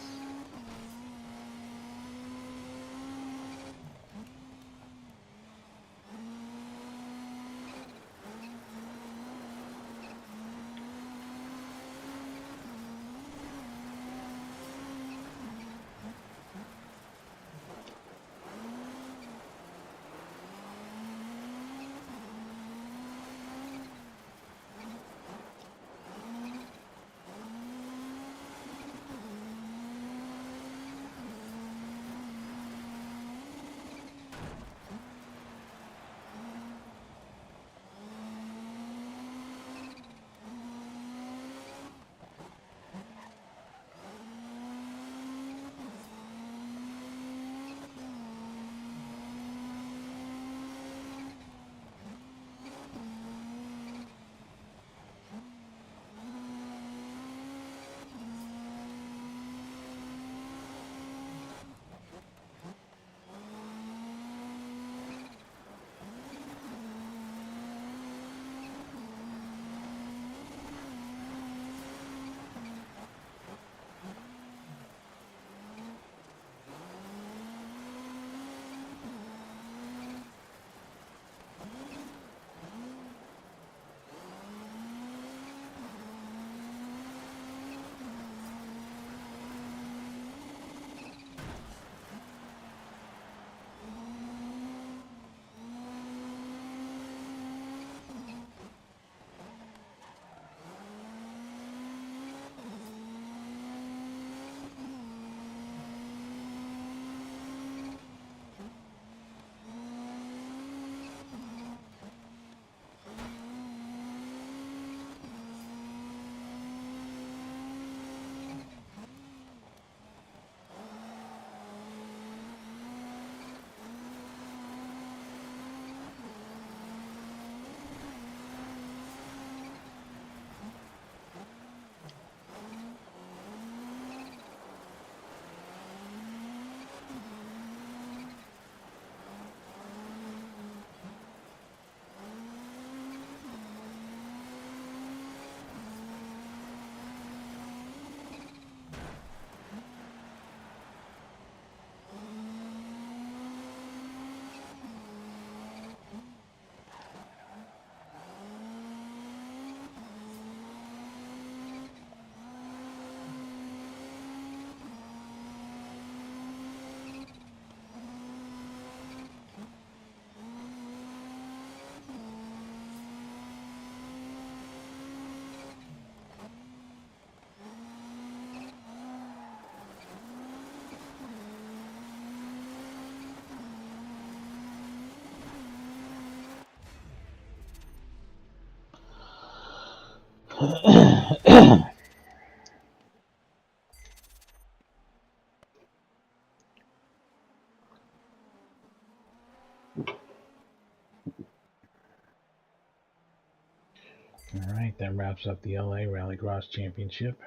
Alright, that wraps up the LA Rallycross Championship.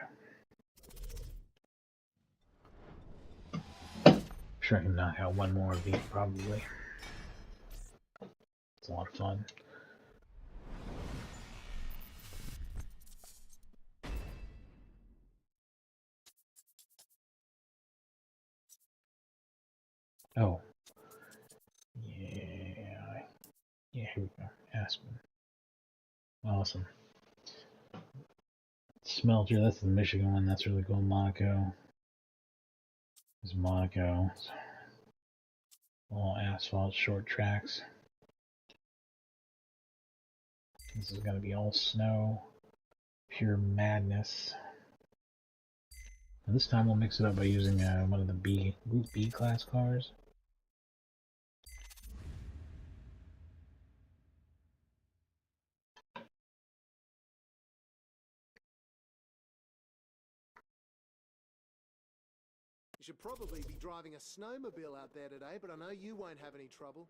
Sure I can knock out one more of these probably. It's a lot of fun. Oh. Yeah. Yeah, here we go. Aspen. Awesome. Smelter, that's the Michigan one. That's really cool. Monaco. There's Monaco. All asphalt, short tracks. This is going to be all snow. Pure madness. And this time we'll mix it up by using one of the Group B class cars. You should probably be driving a snowmobile out there today, but I know you won't have any trouble.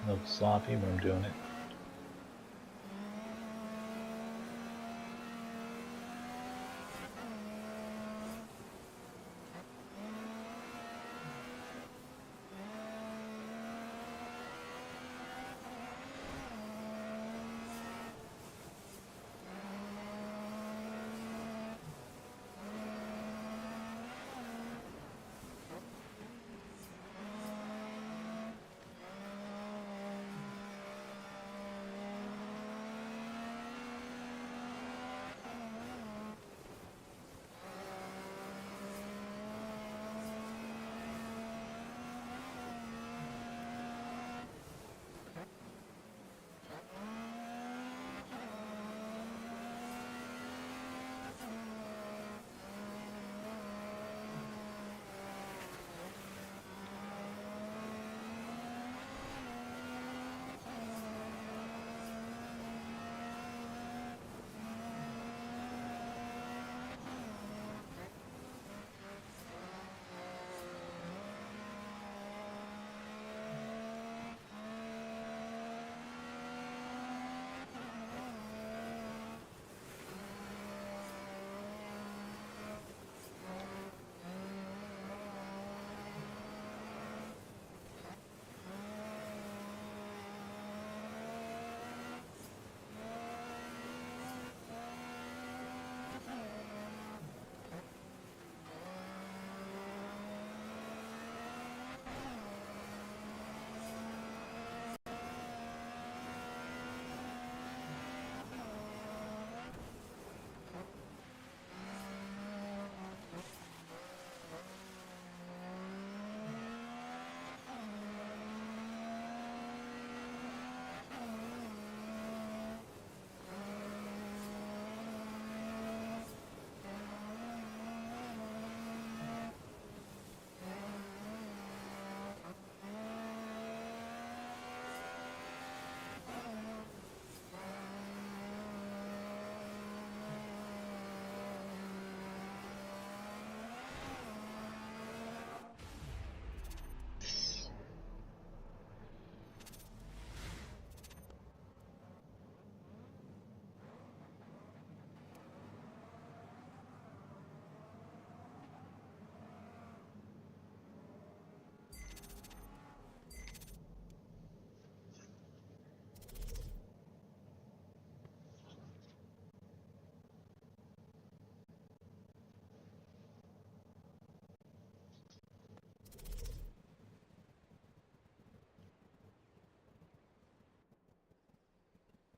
A little sloppy, but I'm doing it.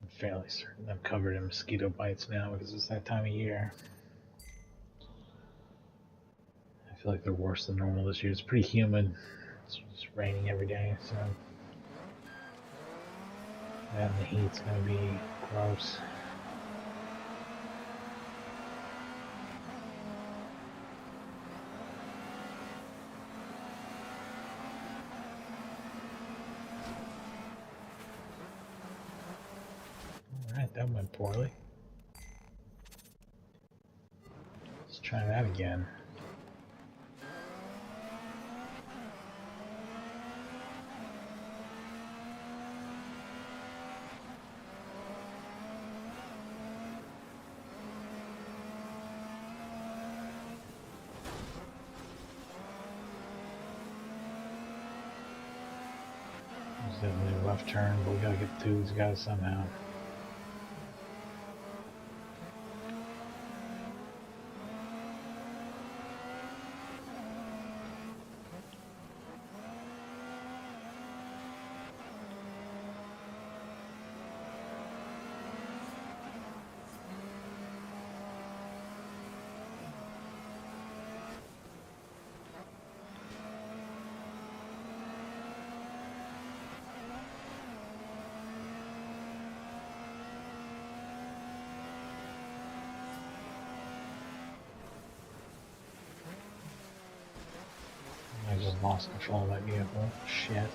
I'm fairly certain I'm covered in mosquito bites now because it's that time of year. I feel like they're worse than normal this year. It's pretty humid. It's just raining every day, so and the heat's gonna be gross. Alright, that went poorly. Let's try that again. It's definitely a rough turn, but we gotta get through these guys somehow. I just lost control of that vehicle. Shit.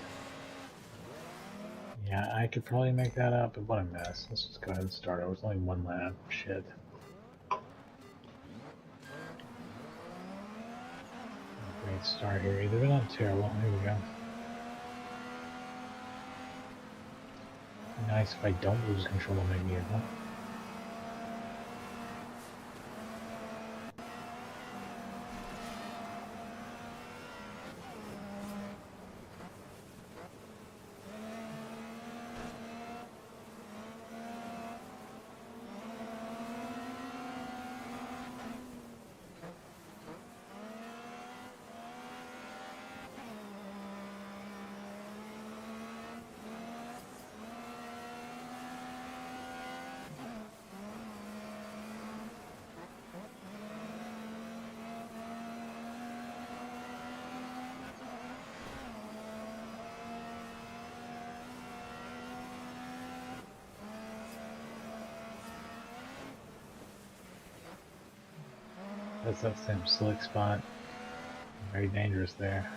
Yeah, I could probably make that up, but what a mess. Let's just go ahead and start over. It's only one lap. Shit. Great start here. Either been on terrible. Here we go. nice if I don't lose control of my vehicle. That's that same slick spot. Very dangerous there.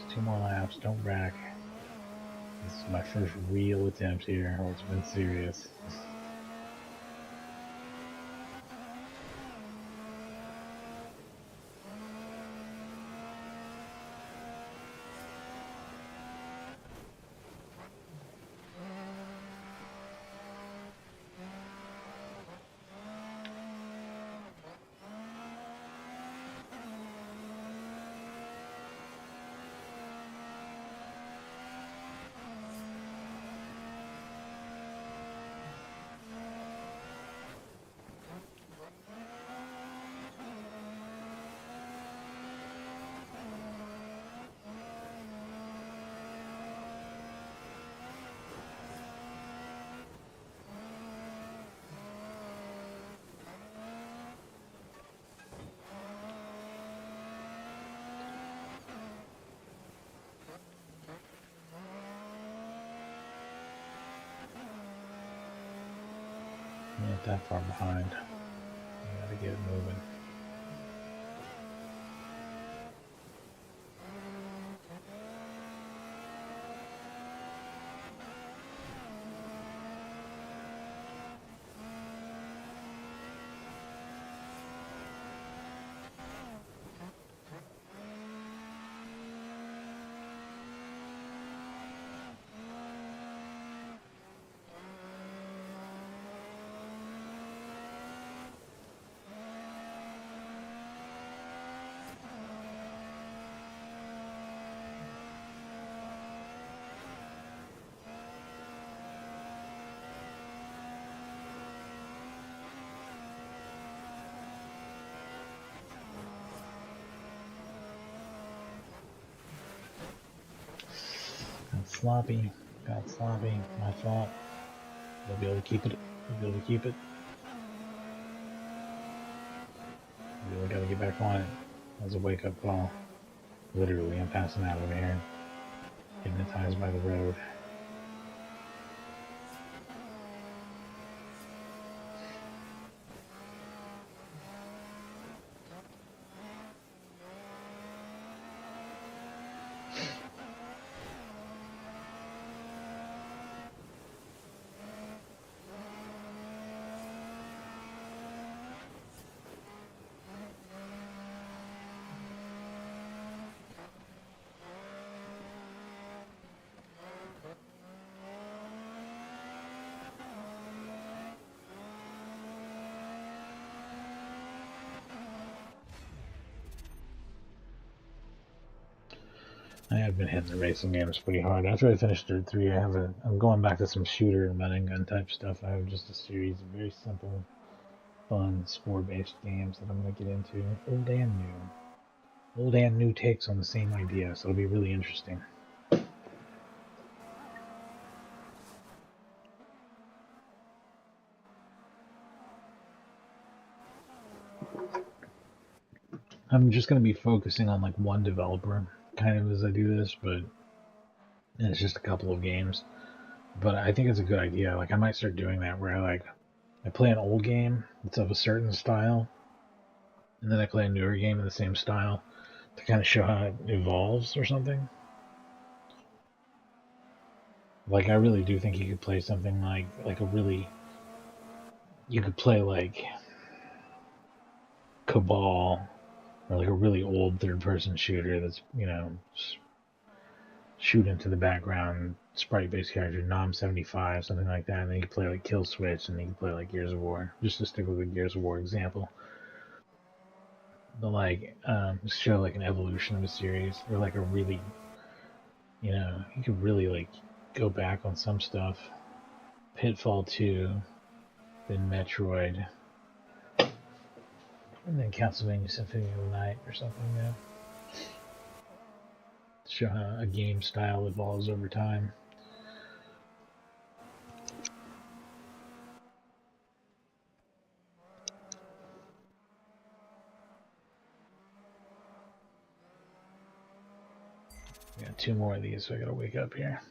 Just 2 more laps, don't wreck. This is my first real attempt here, or it's been serious. Not that far behind. I gotta get it moving. Got sloppy, my fault. We'll be able to keep it. We'll be able to keep it. We really gotta get back on it. That was a wake-up call. Literally, I'm passing out over here. Hypnotized by the road. I have been hitting the racing games pretty hard. After I finished Dirt 3, I'm going back to some shooter and running gun type stuff. I have just a series of very simple, fun, score-based games that I'm going to get into. Old and new. Old and new takes on the same idea, so it'll be really interesting. I'm just going to be focusing on like one developer kind of as I do this, but it's just a couple of games. But I think it's a good idea. Like I might start doing that where I play an old game that's of a certain style, and then I play a newer game in the same style to kind of show how it evolves or something. Like I really do think you could play something you could play like Cabal or like a really old third-person shooter that's shoot into the background sprite-based character, Nom 75, something like that, and then you can play like Kill Switch, and then you can play like Gears of War. Just to stick with the Gears of War example, but like show like an evolution of a series, or like a really, you could really like go back on some stuff. Pitfall 2, then Metroid, and then Castlevania Symphony of the Night or something. Show how a game style evolves over time. I got 2 more of these, so I gotta wake up here.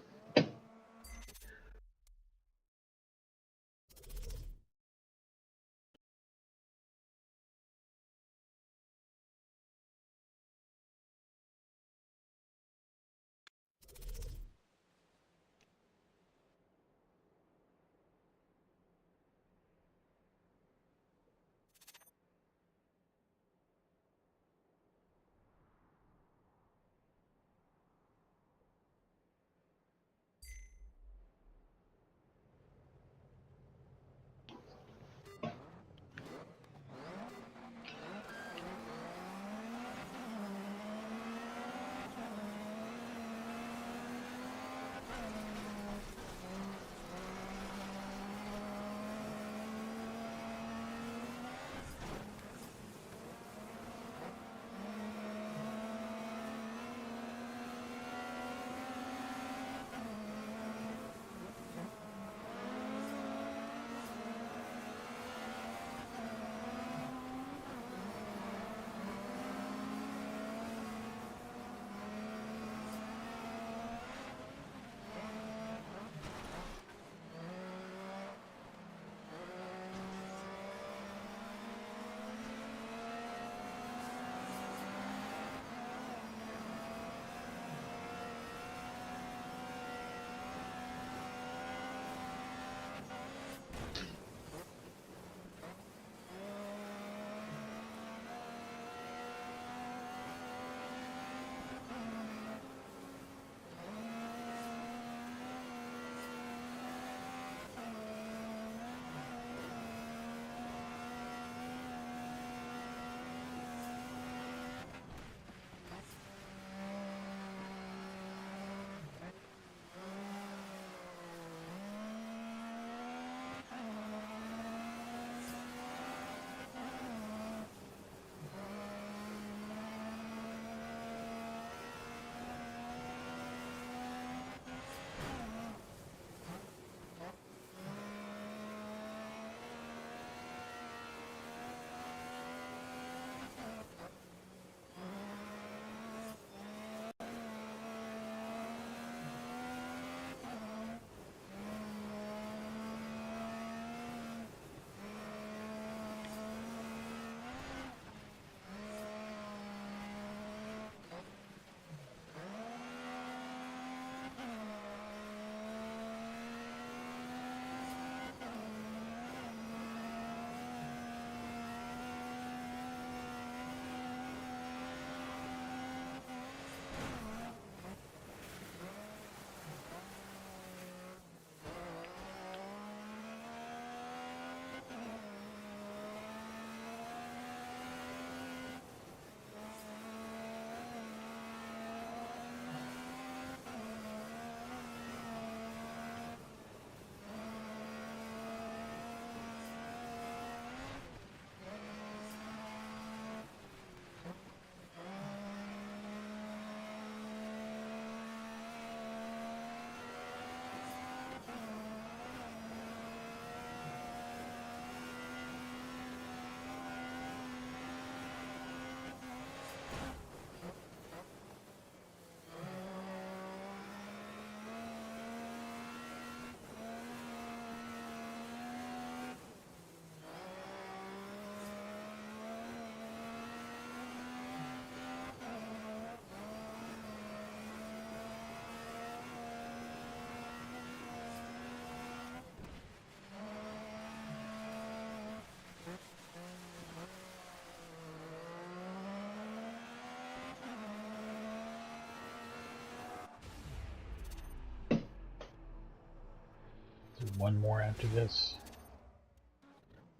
One more after this.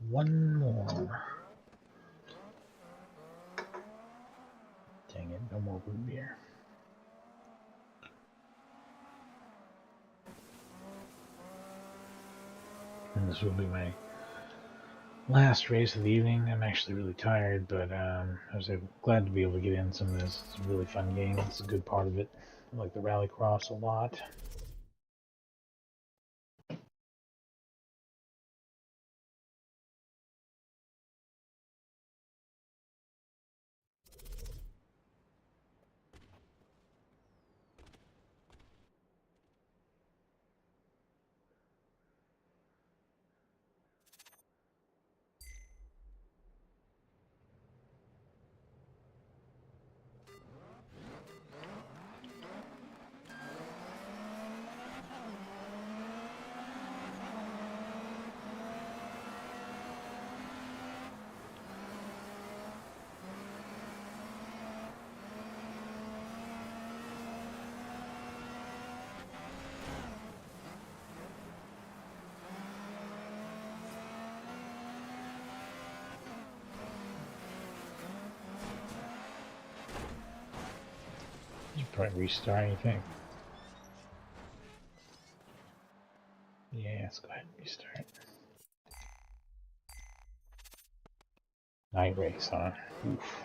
One more. Dang it, no more root beer. And this will be my last race of the evening. I'm actually really tired, but I was glad to be able to get in some of this. It's a really fun game. It's a good part of it. I like the Rallycross a lot. You probably restart anything. Yeah, let's go ahead and restart. Night race, huh? Oof.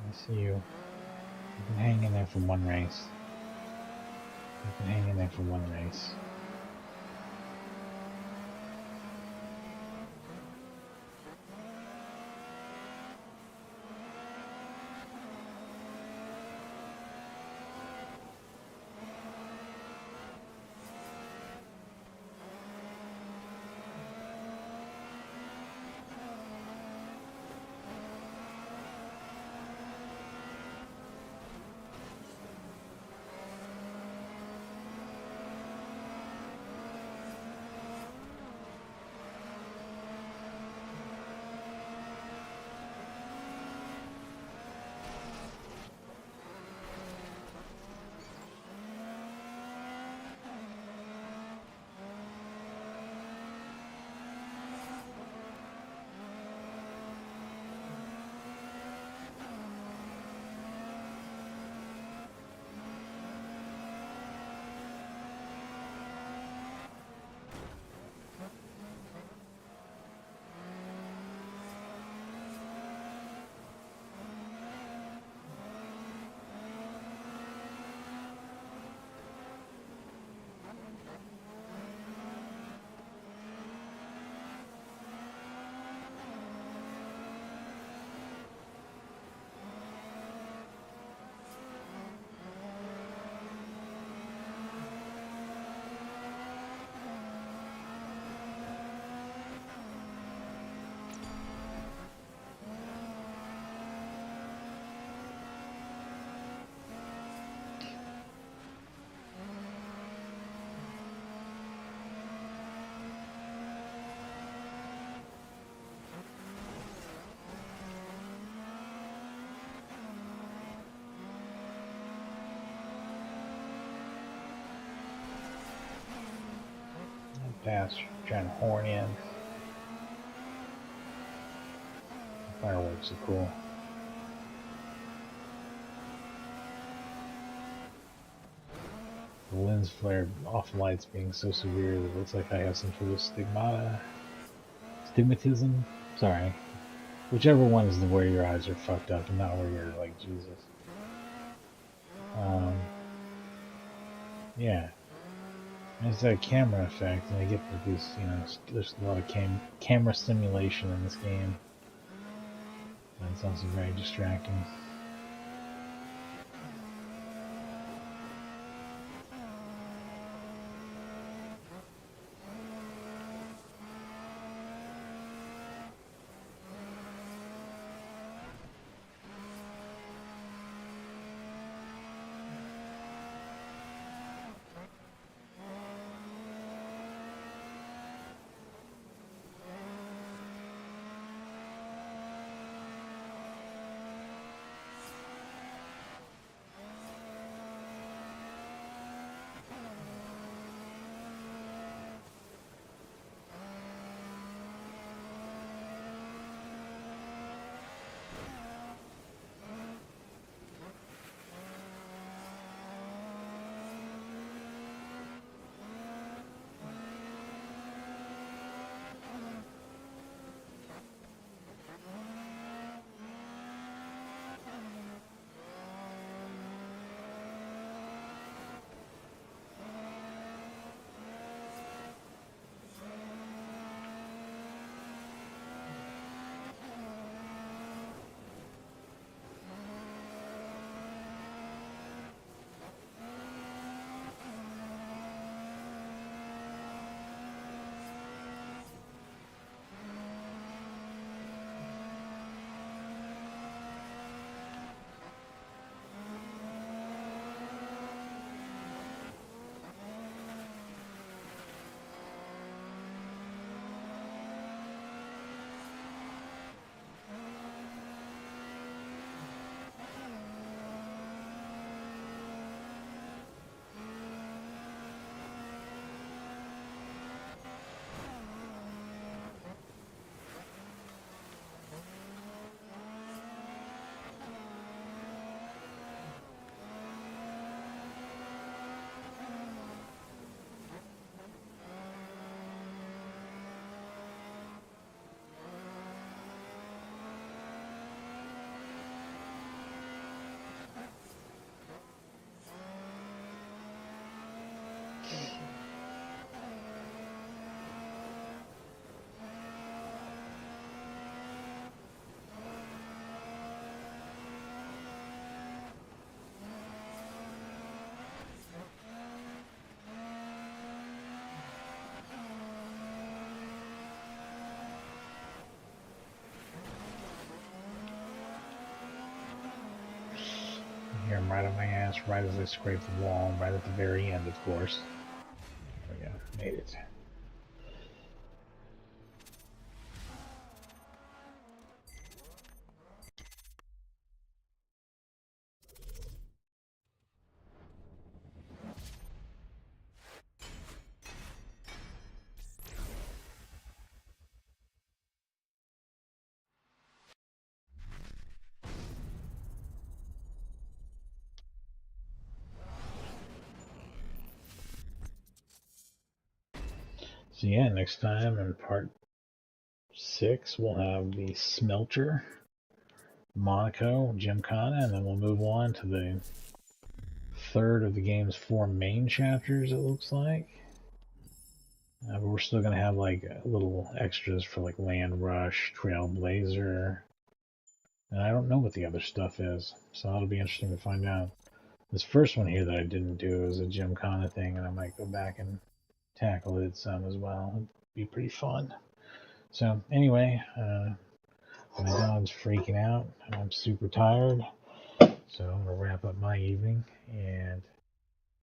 I see you. You can hang in there for one race. You can hang in there for one race. Pass, trying to horn in. Fireworks are cool. The lens flare off lights being so severe that it looks like I have some sort of stigmatism. Sorry. Whichever one is where your eyes are fucked up and not where you're like Jesus. Yeah. It's that camera effect, and I get that these, there's a lot of camera simulation in this game. And it's also very distracting. come right on my ass, right as I scrape the wall, right at the very end, of course. There we go, made it. So yeah, next time in part 6, we'll have the Smelter, Monaco, Gymkhana, and then we'll move on to the third of the game's 4 main chapters, it looks like. But we're still going to have like little extras for like Land Rush, Trailblazer, and I don't know what the other stuff is, so that'll be interesting to find out. This first one here that I didn't do is a Gymkhana thing, and I might go back and tackle it some as well. It'd be pretty fun. So anyway, my dog's freaking out, and I'm super tired, so I'm going to wrap up my evening, and